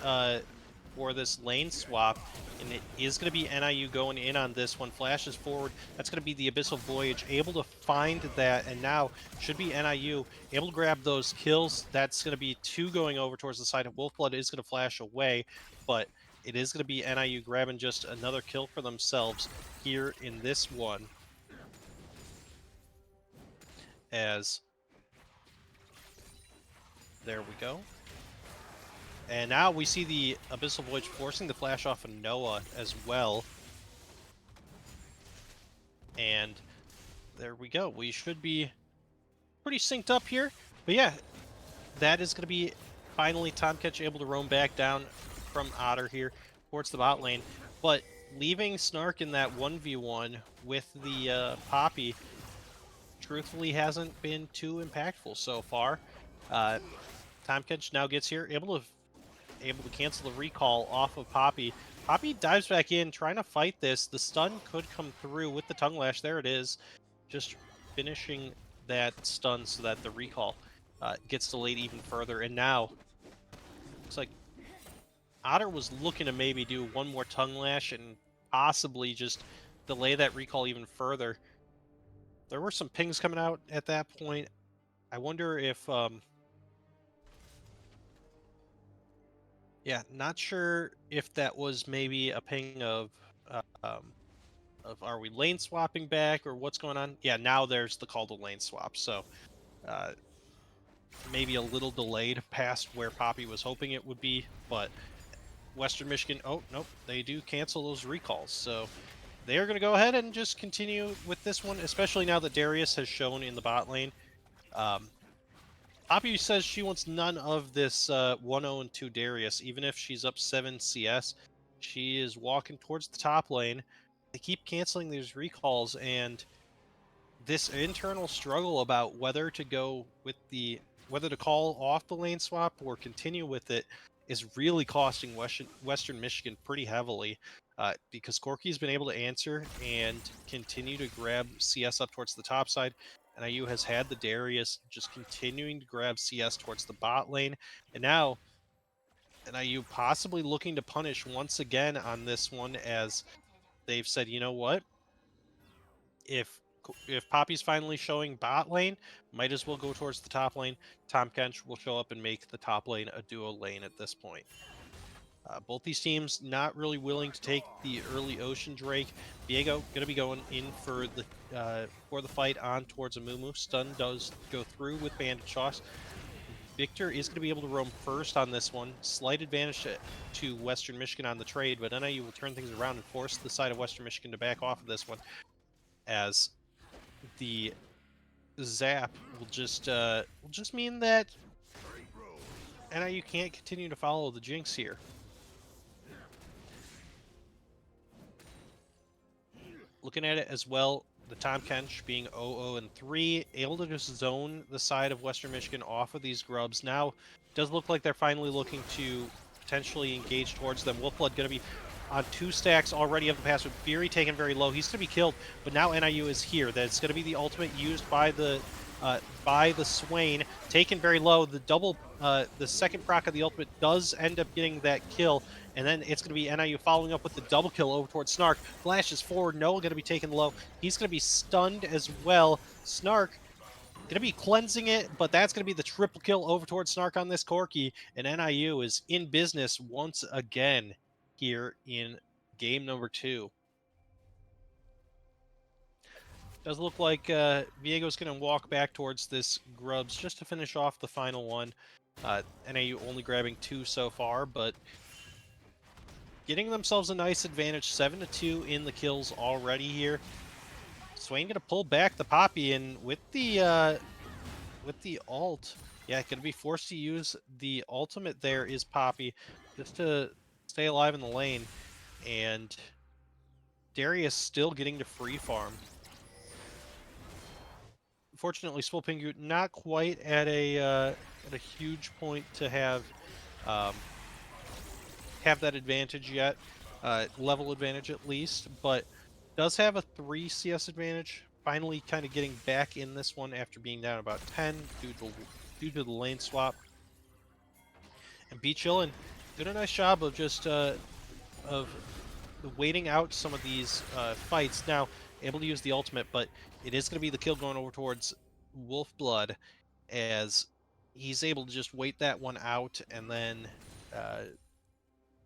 lane swap, and it is going to be NIU going in on this one. Flashes forward. That's going to be the Abyssal Voyage, able to find that, and now should be NIU able to grab those kills. That's going to be 2 going over towards the side of Wolfblood. Is going to flash away, but it is going to be NIU grabbing just another kill for themselves here in this one. As there we go. And now we see the Abyssal Voyage forcing the flash off of Noah as well. And there we go. We should be pretty synced up here. But yeah, that is going to be finally Tomcatch able to roam back down from Otter here towards the bot lane. But leaving Snark in that 1v1 with the Poppy truthfully hasn't been too impactful so far. Tomcatch now gets here, able to cancel the recall off of Poppy. Poppy dives back in, trying to fight this. The stun could come through with the tongue lash. There it is. Just finishing that stun so that the recall gets delayed even further. And now, looks like Otter was looking to maybe do one more tongue lash and possibly just delay that recall even further. There were some pings coming out at that point. I wonder if... yeah, not sure if that was maybe a ping of are we lane swapping back or what's going on? Yeah, now there's the call to lane swap. So maybe a little delayed past where Poppy was hoping it would be, but Western Michigan, oh, nope, they do cancel those recalls. So they are going to go ahead and just continue with this one, especially now that Darius has shown in the bot lane. Poppy says she wants none of this 1-0 and 2 Darius, even if she's up 7 CS. She is walking towards the top lane. They keep canceling these recalls, and this internal struggle about whether to call off the lane swap or continue with it is really costing Western Michigan pretty heavily, because Corky's been able to answer and continue to grab CS up towards the top side. NIU has had the Darius just continuing to grab CS towards the bot lane, and now NIU possibly looking to punish once again on this one, as they've said, you know what, if Poppy's finally showing bot lane, might as well go towards the top lane. Tom Kench will show up and make the top lane a duo lane at this point. Both these teams not really willing to take the early Ocean Drake. Viego going to be going in for the fight on towards Amumu. Stun does go through with Bandit Shots. Victor is going to be able to roam first on this one. Slight advantage to Western Michigan on the trade, but NIU will turn things around and force the side of Western Michigan to back off of this one, as the zap will just mean that NIU can't continue to follow the Jinx here. Looking at it as well, the Tom Kench being 0-0-3, able to just zone the side of Western Michigan off of these grubs. Now, does look like they're finally looking to potentially engage towards them. Wolfblood going to be on 2 stacks already of the pass, with Fury taken very low. He's going to be killed, but now NIU is here. That's going to be the ultimate used by the Swain, taken very low. The second proc of the ultimate does end up getting that kill, and then it's going to be NIU following up with the double kill over towards Snark. Flashes forward, Noah going to be taken low. He's going to be stunned as well. Snark going to be cleansing it, but that's going to be the triple kill over towards Snark on this Corki, and NIU is in business once again here in game number 2. Does look like Viego's going to walk back towards this Grubs just to finish off the final one. NIU only grabbing 2 so far, but getting themselves a nice advantage, 7-2 in the kills already here. Swain going to pull back the Poppy, and with the ult, yeah, going to be forced to use the ultimate there is Poppy, just to stay alive in the lane, and Darius still getting to free farm. Fortunately, Swolpingu not quite at a huge point to have that advantage yet, level advantage at least, but does have a 3 CS advantage. Finally, kind of getting back in this one after being down about 10 due to the lane swap. And B Chillin did a nice job of just of waiting out some of these fights. Now able to use the ultimate, but it is going to be the kill going over towards Wolfblood, as he's able to just wait that one out and then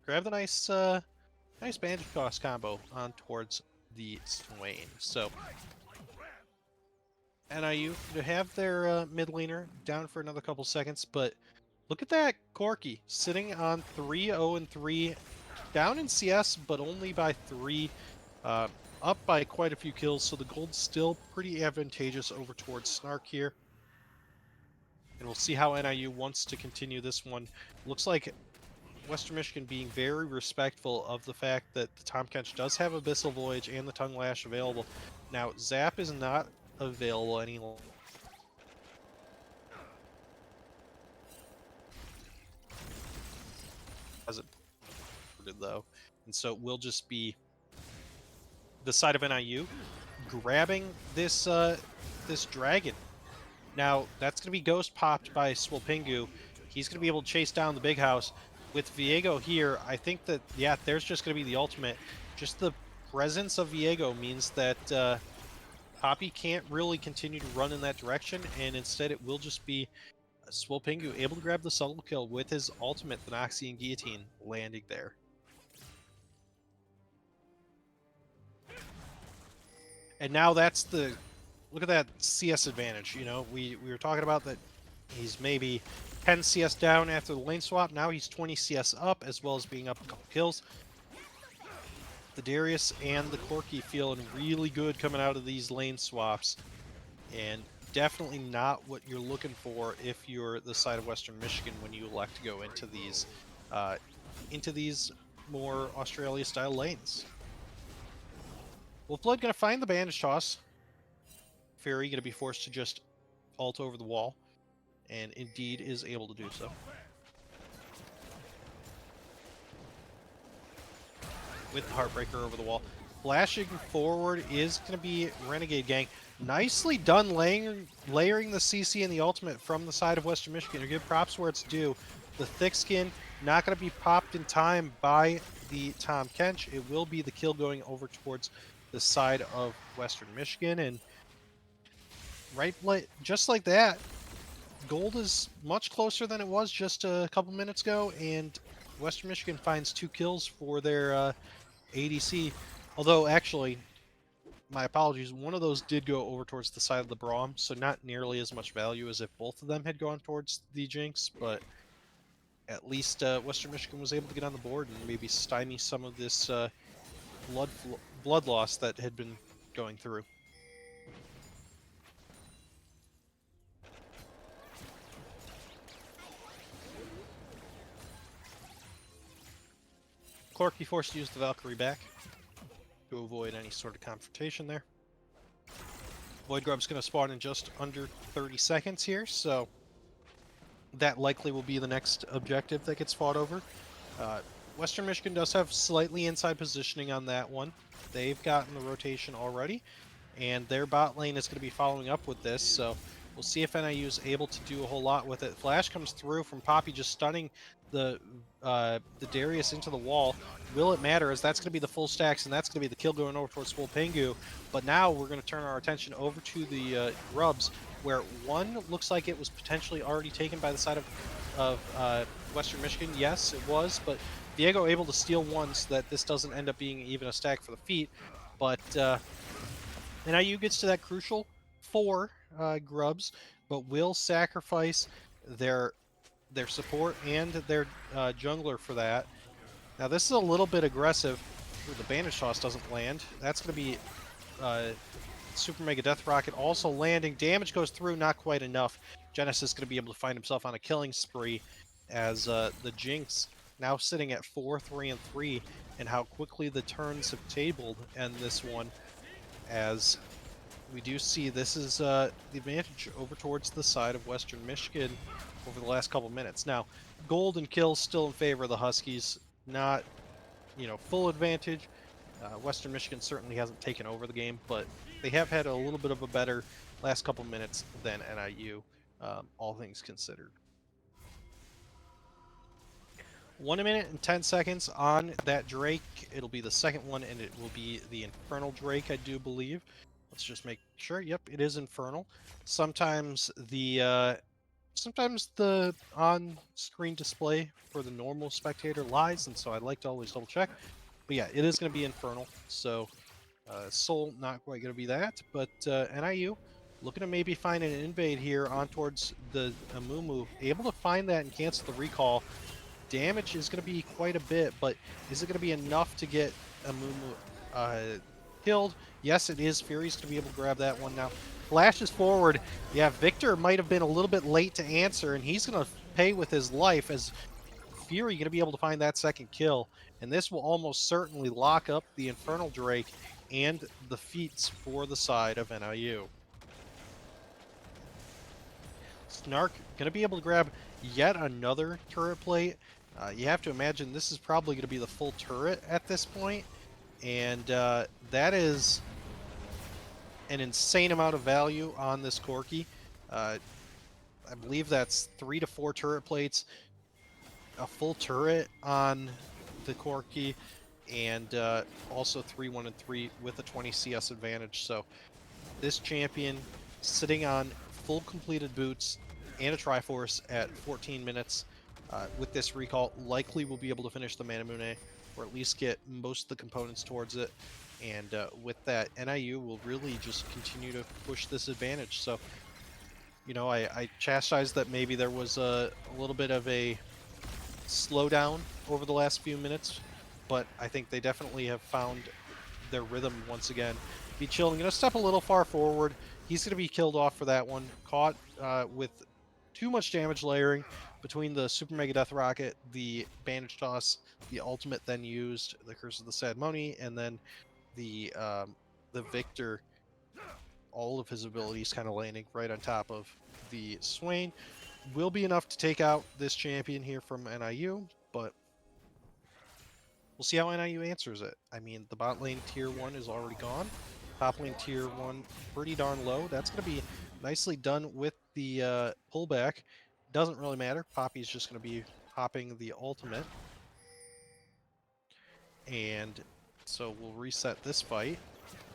grab the nice bandage cost combo on towards the Swain. So NIU to have their mid laner down for another couple seconds, but look at that Corki sitting on 3-0-3, down in CS, but only by 3, up by quite a few kills, so the gold's still pretty advantageous over towards Snark here. And we'll see how NIU wants to continue this one. Looks like Western Michigan being very respectful of the fact that the Tom Kench does have Abyssal Voyage and the Tongue Lash available. Now, Zap is not available any longer. Hasn't though, and so it will just be the side of NIU grabbing this this dragon. Now that's going to be ghost popped by Swolpingu. He's going to be able to chase down the big house. With Viego here, I think that, yeah, there's just going to be the ultimate. Just the presence of Viego means that Poppy can't really continue to run in that direction, and instead it will just be Swolpingu able to grab the solo kill with his ultimate, the Noxian Guillotine, landing there. And now that's the, look at that CS advantage. You know, we were talking about that he's maybe 10 CS down after the lane swap. Now he's 20 CS up, as well as being up a couple kills. The Darius and the Corki feeling really good coming out of these lane swaps, and definitely not what you're looking for if you're the side of Western Michigan when you elect to go into these more Australia-style lanes. Wolfblood going to find the bandage toss. Fury going to be forced to just ult over the wall, and indeed is able to do so. With the Heartbreaker over the wall. Flashing forward is going to be Renegade Gang. Nicely done layering the CC and the ultimate from the side of Western Michigan. Give props where it's due. The thick skin not going to be popped in time by the Tom Kench. It will be the kill going over towards the side of Western Michigan, and just like that, gold is much closer than it was just a couple minutes ago, and Western Michigan finds 2 kills for their ADC. Although, actually, my apologies, one of those did go over towards the side of the Braum, so not nearly as much value as if both of them had gone towards the Jinx, but at least Western Michigan was able to get on the board and maybe stymie some of this blood loss that had been going through. Corky forced to use the Valkyrie back to avoid any sort of confrontation there. Void Grub's going to spawn in just under 30 seconds here, so that likely will be the next objective that gets fought over. Western Michigan does have slightly inside positioning on that one. They've gotten the rotation already, and their bot lane is going to be following up with this, so we'll see if NIU is able to do a whole lot with it. Flash comes through from Poppy, just stunning the Darius into the wall. Will it matter, as that's going to be the full stacks, and that's going to be the kill going over towards Full Pingu. But now we're going to turn our attention over to the Grubs, where one looks like it was potentially already taken by the side of Western Michigan. Yes, it was, but Diego able to steal one so that this doesn't end up being even a stack for the feet. But NIU gets to that crucial 4 Grubs, but will sacrifice their support and their jungler for that. Now this is a little bit aggressive. Ooh, the bandage toss doesn't land. That's going to be Super Mega Death Rocket also landing. Damage goes through, not quite enough. Genesis is going to be able to find himself on a killing spree as the Jinx now sitting at 4, 3, and 3, and how quickly the turns have tabled in this one, as we do see this is the advantage over towards the side of Western Michigan over the last couple minutes. Now, gold and kills still in favor of the Huskies, not, full advantage. Western Michigan certainly hasn't taken over the game, but they have had a little bit of a better last couple minutes than NIU, all things considered. 1 minute and 10 seconds on that Drake. It'll be the second one, and it will be the Infernal Drake, I do believe. Let's just make sure. Yep, it is Infernal. Sometimes the on-screen display for the normal spectator lies, and so I like to always double check. But yeah, it is going to be Infernal. So Soul not quite going to be that, but NIU looking to maybe find an invade here on towards the Amumu. Able to find that and cancel the recall. Damage is going to be quite a bit, but is it going to be enough to get Amumu killed? Yes, it is. Fury's going to be able to grab that one now. Flashes forward. Yeah, Victor might have been a little bit late to answer, and he's going to pay with his life, as Fury going to be able to find that second kill. And this will almost certainly lock up the Infernal Drake and the feats for the side of NIU. Snark going to be able to grab yet another turret plate. You have to imagine this is probably going to be the full turret at this point, and that is an insane amount of value on this Corki. I believe that's 3 to 4 turret plates, a full turret on the Corki, and also 3, 1, and 3 with a 20 CS advantage. So this champion sitting on full completed boots and a Triforce at 14 minutes with this recall likely will be able to finish the Manamune, or at least get most of the components towards it. And with that, NIU will really just continue to push this advantage. So, I chastised that maybe there was a little bit of a slowdown over the last few minutes, but I think they definitely have found their rhythm once again. Be chilling. Going to step a little far forward. He's going to be killed off for that one. Caught with too much damage layering. between the Super Mega Death Rocket, the Bandage Toss, the ultimate then used, the Curse of the Sad Money, and then the Victor, all of his abilities kind of landing right on top of the Swain, will be enough to take out this champion here from NIU, but we'll see how NIU answers it. I mean, the bot lane tier 1 is already gone. Top lane tier 1 pretty darn low. That's going to be nicely done with the pullback. Doesn't really matter. Poppy's just going to be popping the ultimate. And so we'll reset this fight.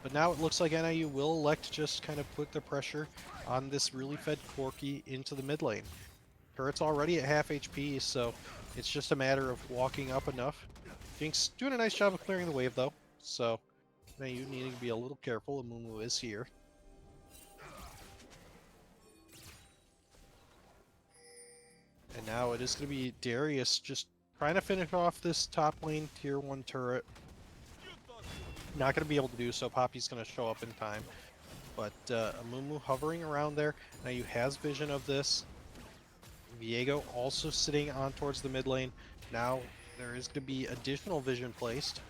But now it looks like NIU will elect to just kind of put the pressure on this really fed Corki into the mid lane. Turret's already at half HP, so it's just a matter of walking up enough. Jinx doing a nice job of clearing the wave, though, so NIU needing to be a little careful. Amumu is here. And now it is going to be Darius just trying to finish off this top lane tier 1 turret. Not going to be able to do so. Poppy's going to show up in time. But Amumu hovering around there. NIU has vision of this. Viego also sitting on towards the mid lane. Now there is going to be additional vision placed.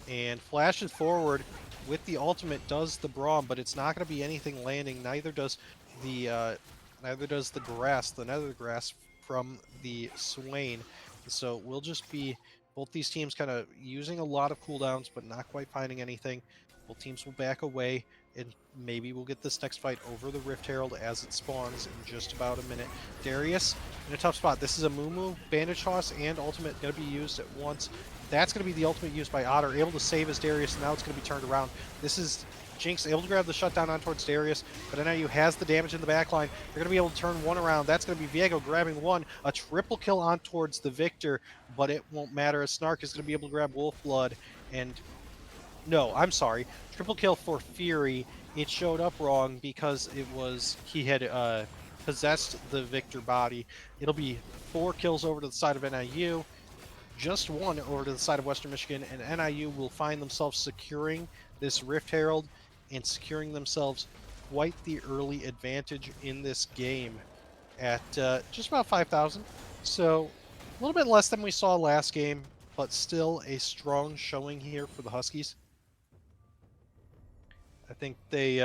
And flashes forward with the ultimate, does the Braum, but it's not going to be anything landing. Neither does the grass, the nether grass from the Swain. So we'll just be both these teams kind of using a lot of cooldowns, but not quite finding anything. Both teams will back away, and maybe we'll get this next fight over the Rift Herald as it spawns in just about a minute. Darius in a tough spot. This is a Mumu, Bandage Toss, and ultimate going to be used at once. That's going to be the ultimate used by Otter, able to save his Darius, and now it's going to be turned around. This is Jinx able to grab the shutdown on towards Darius, but NIU has the damage in the backline. They're going to be able to turn one around. That's going to be Viego grabbing one. A triple kill on towards the Victor, but it won't matter as Snark is going to be able to grab Wolf Blood. And no, I'm sorry. Triple kill for Fury. It showed up wrong because it was he had possessed the Victor body. It'll be 4 kills over to the side of NIU. Just 1 over to the side of Western Michigan, and NIU will find themselves securing this Rift Herald and securing themselves quite the early advantage in this game at just about 5,000. So a little bit less than we saw last game, but still a strong showing here for the Huskies. I think they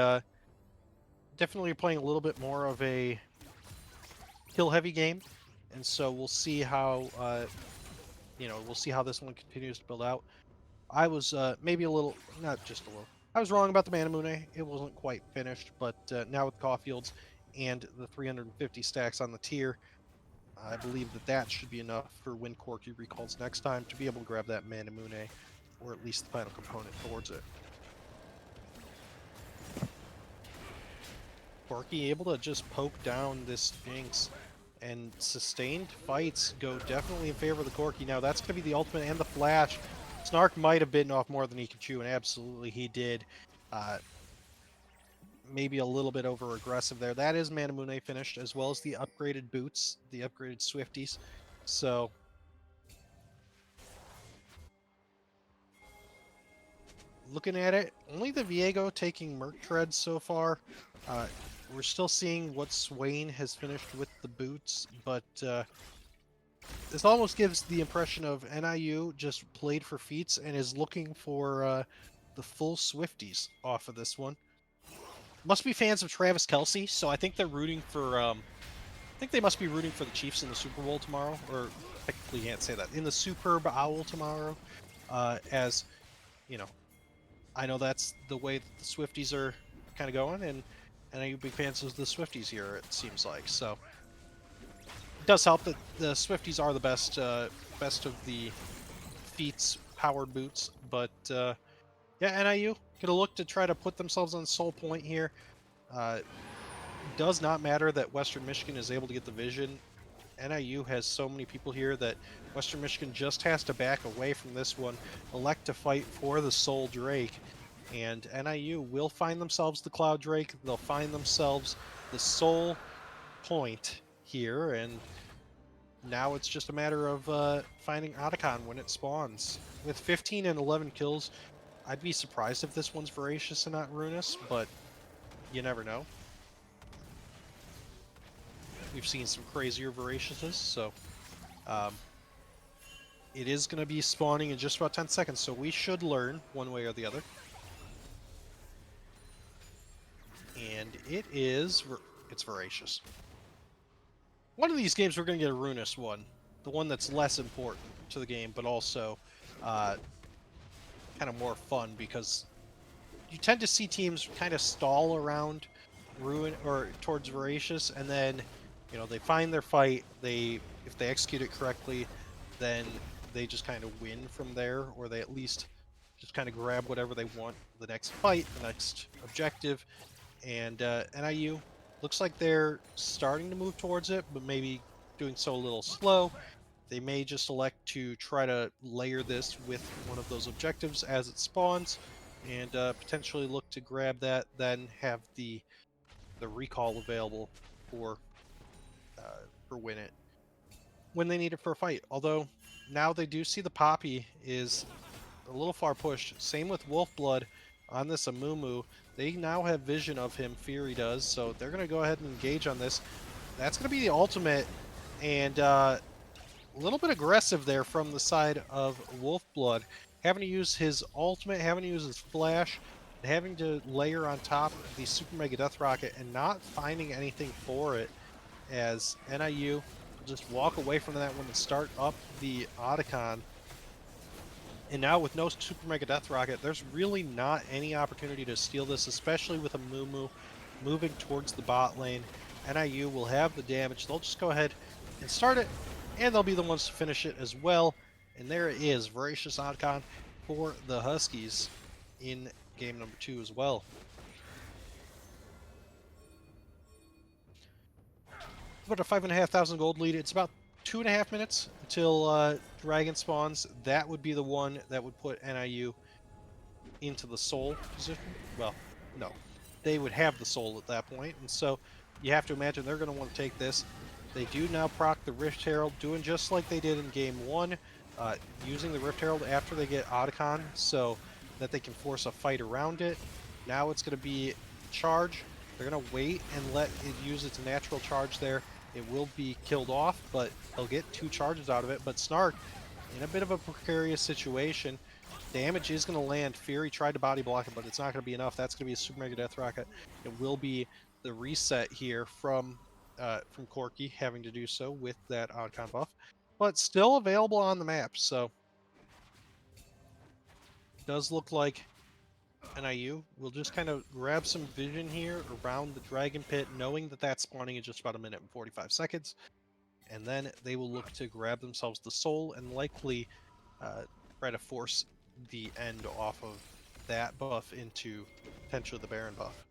definitely are playing a little bit more of a kill-heavy game, and so we'll see how we'll see how this one continues to build out. I was maybe a little, not just a little, I was wrong about the Manamune. It wasn't quite finished, but now with Caulfields and the 350 stacks on the tier, I believe that that should be enough for when Corki recalls next time to be able to grab that Manamune, or at least the final component towards it. Corki able to just poke down this Jinx, and sustained fights go definitely in favor of the Corki. Now that's going to be the ultimate and the flash. Snark might have bitten off more than he could chew, and absolutely he did. Maybe a little bit over aggressive there. That is Manamune finished, as well as the upgraded boots, the upgraded Swifties. So looking at it, only the Viego taking Merc Treads so far. We're still seeing what Swain has finished with the boots, but this almost gives the impression of NIU just played for feats and is looking for the full Swifties off of this one. Must be fans of Travis Kelce, so I think they're rooting for. I think they must be rooting for the Chiefs in the Super Bowl tomorrow, or technically can't say that, in the Superb Owl tomorrow. As you know, I know that's the way that the Swifties are kind of going, and NIU big fans of the Swifties here. It seems like so. Does help that the Swifties are the best of the feats powered boots, but yeah, NIU gonna look to try to put themselves on sole point here. Does not matter that Western Michigan is able to get the vision. NIU has so many people here that Western Michigan just has to back away from this one, elect to fight for the Soul Drake, and NIU will find themselves the Cloud Drake. They'll find themselves the Soul Point here, and now it's just a matter of finding Otacon when it spawns. With 15 and 11 kills, I'd be surprised if this one's Voracious and not Runus, but you never know. we've seen some crazier voraciousness, so um, it is going to be spawning in just about 10 seconds, so we should learn one way or the other. And it's voracious. One of these games we're going to get a Ruinous one, the one that's less important to the game, but also kind of more fun, because you tend to see teams kind of stall around Ruin or towards Voracious, and then they find their fight. If they execute it correctly, then they just kind of win from there, or they at least just kind of grab whatever they want, the next fight, the next objective. And NIU looks like they're starting to move towards it, but maybe doing so a little slow. They may just elect to try to layer this with one of those objectives as it spawns, and potentially look to grab that, then have the recall available for win it when they need it for a fight. Although now they do see the Poppy is a little far pushed. Same with Wolfblood on this Amumu. They now have vision of him, Fury does, so they're going to go ahead and engage on this. That's going to be the ultimate, and a little bit aggressive there from the side of Wolfblood. Having to use his ultimate, having to use his flash, and having to layer on top the Super Mega Death Rocket and not finding anything for it, as NIU will just walk away from that one and start up the Otacon. And now with no Super Mega Death Rocket, there's really not any opportunity to steal this, especially with a Mumu moving towards the bot lane. NIU will have the damage. They'll just go ahead and start it, and they'll be the ones to finish it as well. And there it is, Voracious Otacon for the Huskies in game number 2 as well. About a 5,500 gold lead. It's about 2.5 minutes until Dragon spawns. That would be the one that would put NIU into the soul position. Well, no. They would have the soul at that point, and so you have to imagine they're going to want to take this. They do now proc the Rift Herald, doing just like they did in game 1, using the Rift Herald after they get Otacon so that they can force a fight around it. Now it's going to be charge. They're going to wait and let it use its natural charge there. It will be killed off, but they'll get 2 charges out of it. But Snark, in a bit of a precarious situation, damage is going to land. Fury tried to body block it, but it's not going to be enough. That's going to be a Super Mega Death Rocket. It will be the reset here from Corki, having to do so with that Otacon buff, but still available on the map. So it does look like NIU will just kind of grab some vision here around the Dragon Pit, knowing that that's spawning in just about 1 minute and 45 seconds. And then they will look to grab themselves the soul and likely try to force the end off of that buff into potentially the Baron buff.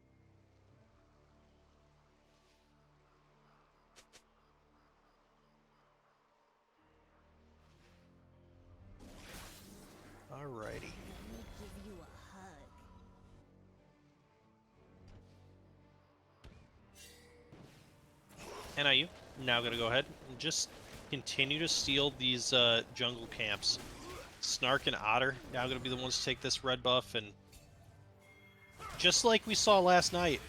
Alrighty. Let me give you a hug. NIU now going to go ahead and just continue to steal these jungle camps. Snark and Otter now going to be the ones to take this red buff, and just like we saw last night,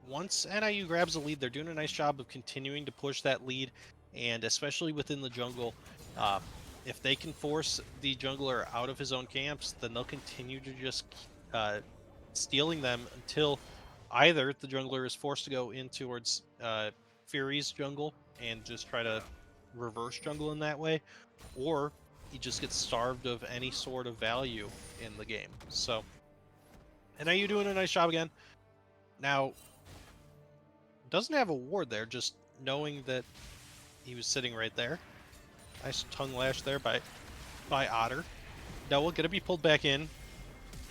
once NIU grabs the lead, they're doing a nice job of continuing to push that lead, and especially within the jungle, if they can force the jungler out of his own camps, then they'll continue to just stealing them until either the jungler is forced to go in towards Fury's jungle and just try to reverse jungle in that way, or he just gets starved of any sort of value in the game. So, NIU doing a nice job again. Now, doesn't have a ward there, just knowing that he was sitting right there. Nice tongue lash there by Otter. Noah gonna be pulled back in.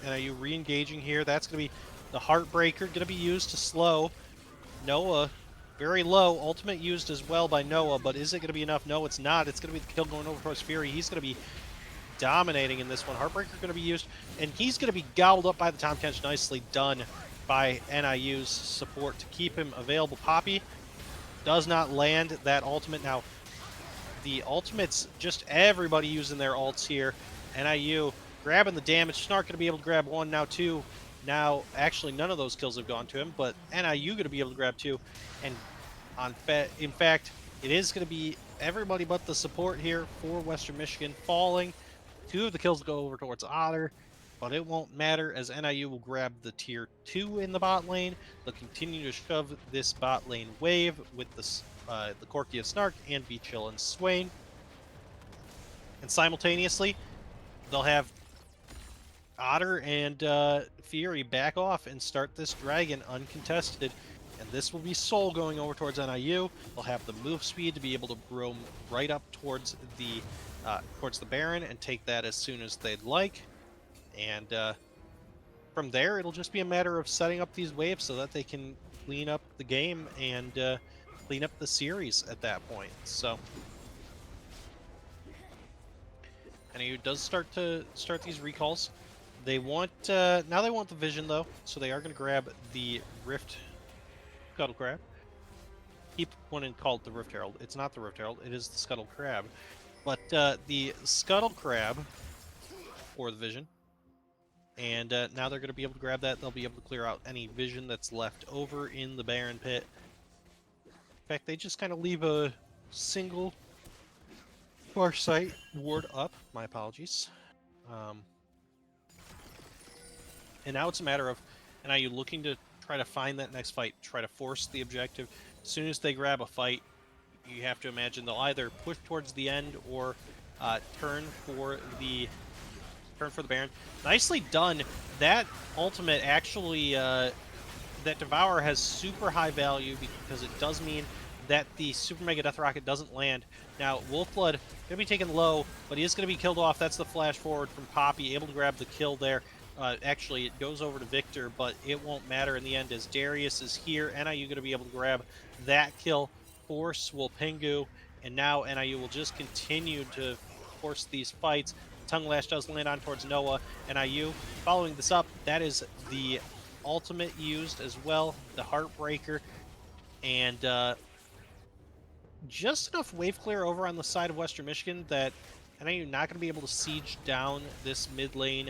NIU re-engaging here. That's gonna be the Heartbreaker, gonna be used to slow Noah. Very low. Ultimate used as well by Noah, but is it going to be enough? No, it's not. It's going to be the kill going over towards Fury. He's going to be dominating in this one. Heartbreaker going to be used, and he's going to be gobbled up by the Tom Kench. Nicely done by NIU's support to keep him available. Poppy does not land that ultimate. Now, the ultimates, just everybody using their ults here. NIU grabbing the damage. Snark going to be able to grab 1, now 2. Now, actually, none of those kills have gone to him, but NIU going to be able to grab 2. And In fact, it is going to be everybody but the support here for Western Michigan falling. Two of the kills go over towards Otter, but it won't matter as NIU will grab the tier 2 in the bot lane. They'll continue to shove this bot lane wave with the Corki of Snark and Be Chill and Swain. And simultaneously, they'll have Otter and Fury back off and start this dragon uncontested. And this will be Soul going over towards NIU. They'll have the move speed to be able to roam right up towards the Baron and take that as soon as they'd like. And from there, it'll just be a matter of setting up these waves so that they can clean up the game and clean up the series at that point. So NIU does start these recalls. They want now they want the vision though, so they are going to grab the Rift Scuttle Crab. Keep wanting to call it the Rift Herald. It's not the Rift Herald. It is the Scuttle Crab. But the Scuttle Crab for the vision. And now they're going to be able to grab that. They'll be able to clear out any vision that's left over in the Baron Pit. In fact, they just kind of leave a single Farsight ward up. My apologies. And now it's a matter of NIU looking to try to find that next fight, try to force the objective. As soon as they grab a fight, you have to imagine they'll either push towards the end or turn for the Baron. Nicely done. That ultimate actually, that Devour has super high value because it does mean that the Super Mega Death Rocket doesn't land. Now, Wolfblood gonna be taken low, but he is gonna be killed off. That's the flash forward from Poppy, able to grab the kill there. Actually, it goes over to Victor, but it won't matter in the end as Darius is here. NIU going to be able to grab that kill for Swolpingu, and now NIU will just continue to force these fights. Tongue Lash does land on towards Noah. NIU following this up, that is the ultimate used as well, the Heartbreaker, and just enough wave clear over on the side of Western Michigan that NIU not going to be able to siege down this mid lane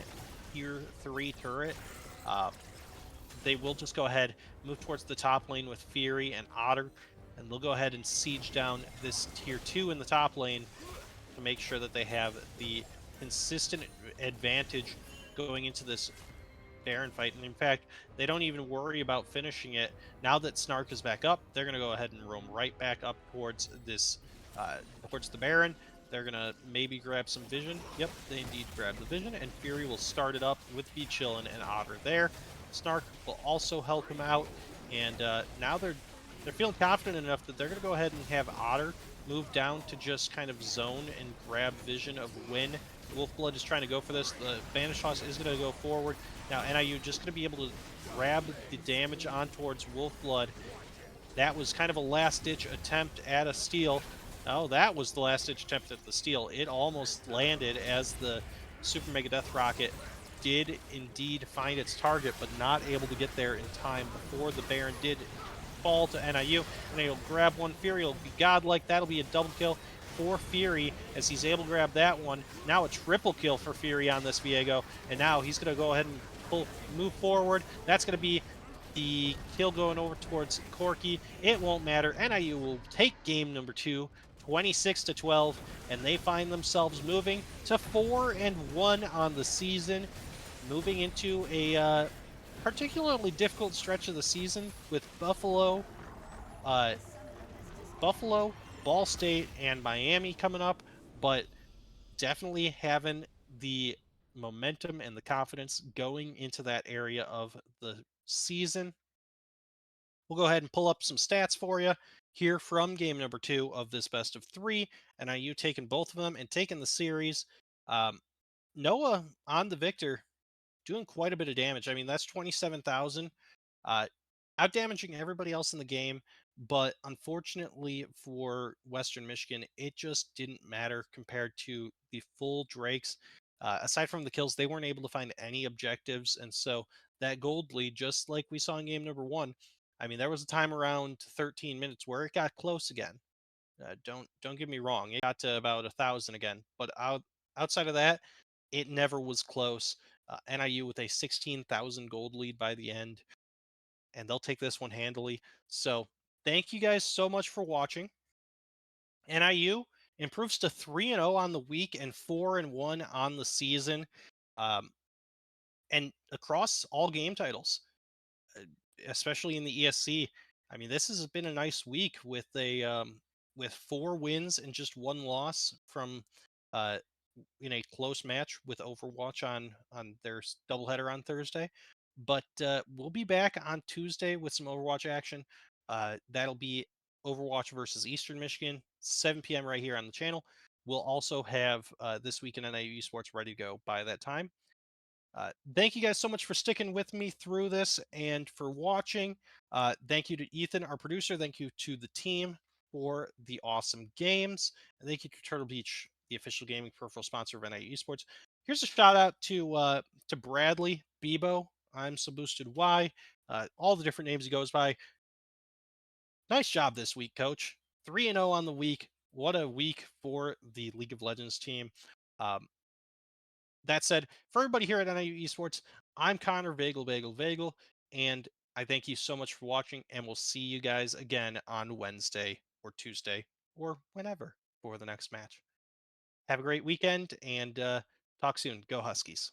tier 3 turret. They will just go ahead, move towards the top lane with Fury and Otter, and they'll go ahead and siege down this tier 2 in the top lane to make sure that they have the consistent advantage going into this Baron fight. And in fact, they don't even worry about finishing it. Now that Snark is back up, they're going to go ahead and roam right back up towards this, towards the Baron. They're going to maybe grab some vision. Yep, they indeed grab the vision, and Fury will start it up with Be Chillin' and Otter there. Snark will also help him out, and now they're feeling confident enough that they're going to go ahead and have Otter move down to just kind of zone and grab vision of when Wolfblood is trying to go for this. The Banish Toss is going to go forward. Now NIU just going to be able to grab the damage on towards Wolfblood. That was kind of a last-ditch attempt at a steal. Oh, that was the last-ditch attempt at the steal. It almost landed as the Super Mega Death Rocket did indeed find its target, but not able to get there in time before the Baron did fall to NIU. And he'll grab one. Fury will be godlike. That'll be a double kill for Fury as he's able to grab that one. Now a triple kill for Fury on this Viego, and now he's going to go ahead and move forward. That's going to be the kill going over towards Corki. It won't matter. NIU will take game number 2, 26-12, and they find themselves moving to 4-1 on the season, moving into a particularly difficult stretch of the season with Buffalo, Ball State, and Miami coming up, but definitely having the momentum and the confidence going into that area of the season. We'll go ahead and pull up some stats for you here from game number 2 of this best of 3. And IU taking both of them and taking the series. Noah on the Victor doing quite a bit of damage. I mean, that's 27,000. Out damaging everybody else in the game, but unfortunately for Western Michigan, it just didn't matter compared to the full Drakes. Aside from the kills, they weren't able to find any objectives, and so that gold lead, just like we saw in game number 1, I mean, there was a time around 13 minutes where it got close again. Don't get me wrong, it got to about 1,000 again, but outside of that, it never was close. NIU with a 16,000 gold lead by the end, and they'll take this one handily. So thank you guys so much for watching. NIU improves to 3-0 on the week and 4-1 on the season, um, and across all game titles, uh, especially in the ESC. I mean, this has been a nice week with 4 wins and just 1 loss from uh, in a close match with Overwatch on their doubleheader on Thursday. But we'll be back on Tuesday with some Overwatch action. That'll be Overwatch versus Eastern Michigan, 7 p.m. right here on the channel. We'll also have This Week in NIU Esports ready to go by that time. Thank you guys so much for sticking with me through this and for watching. Thank you to Ethan, our producer. Thank you to the team for the awesome games. And thank you to Turtle Beach, the official gaming peripheral sponsor of NIU Esports. Here's a shout out to Bradley Bebo. I'm so boosted. Why? All the different names he goes by. Nice job this week, Coach. 3-0 on the week. What a week for the League of Legends team. Um, that said, for everybody here at NIU Esports, I'm Connor Vagel, and I thank you so much for watching, and we'll see you guys again on Wednesday or Tuesday or whenever for the next match. Have a great weekend, and talk soon. Go Huskies.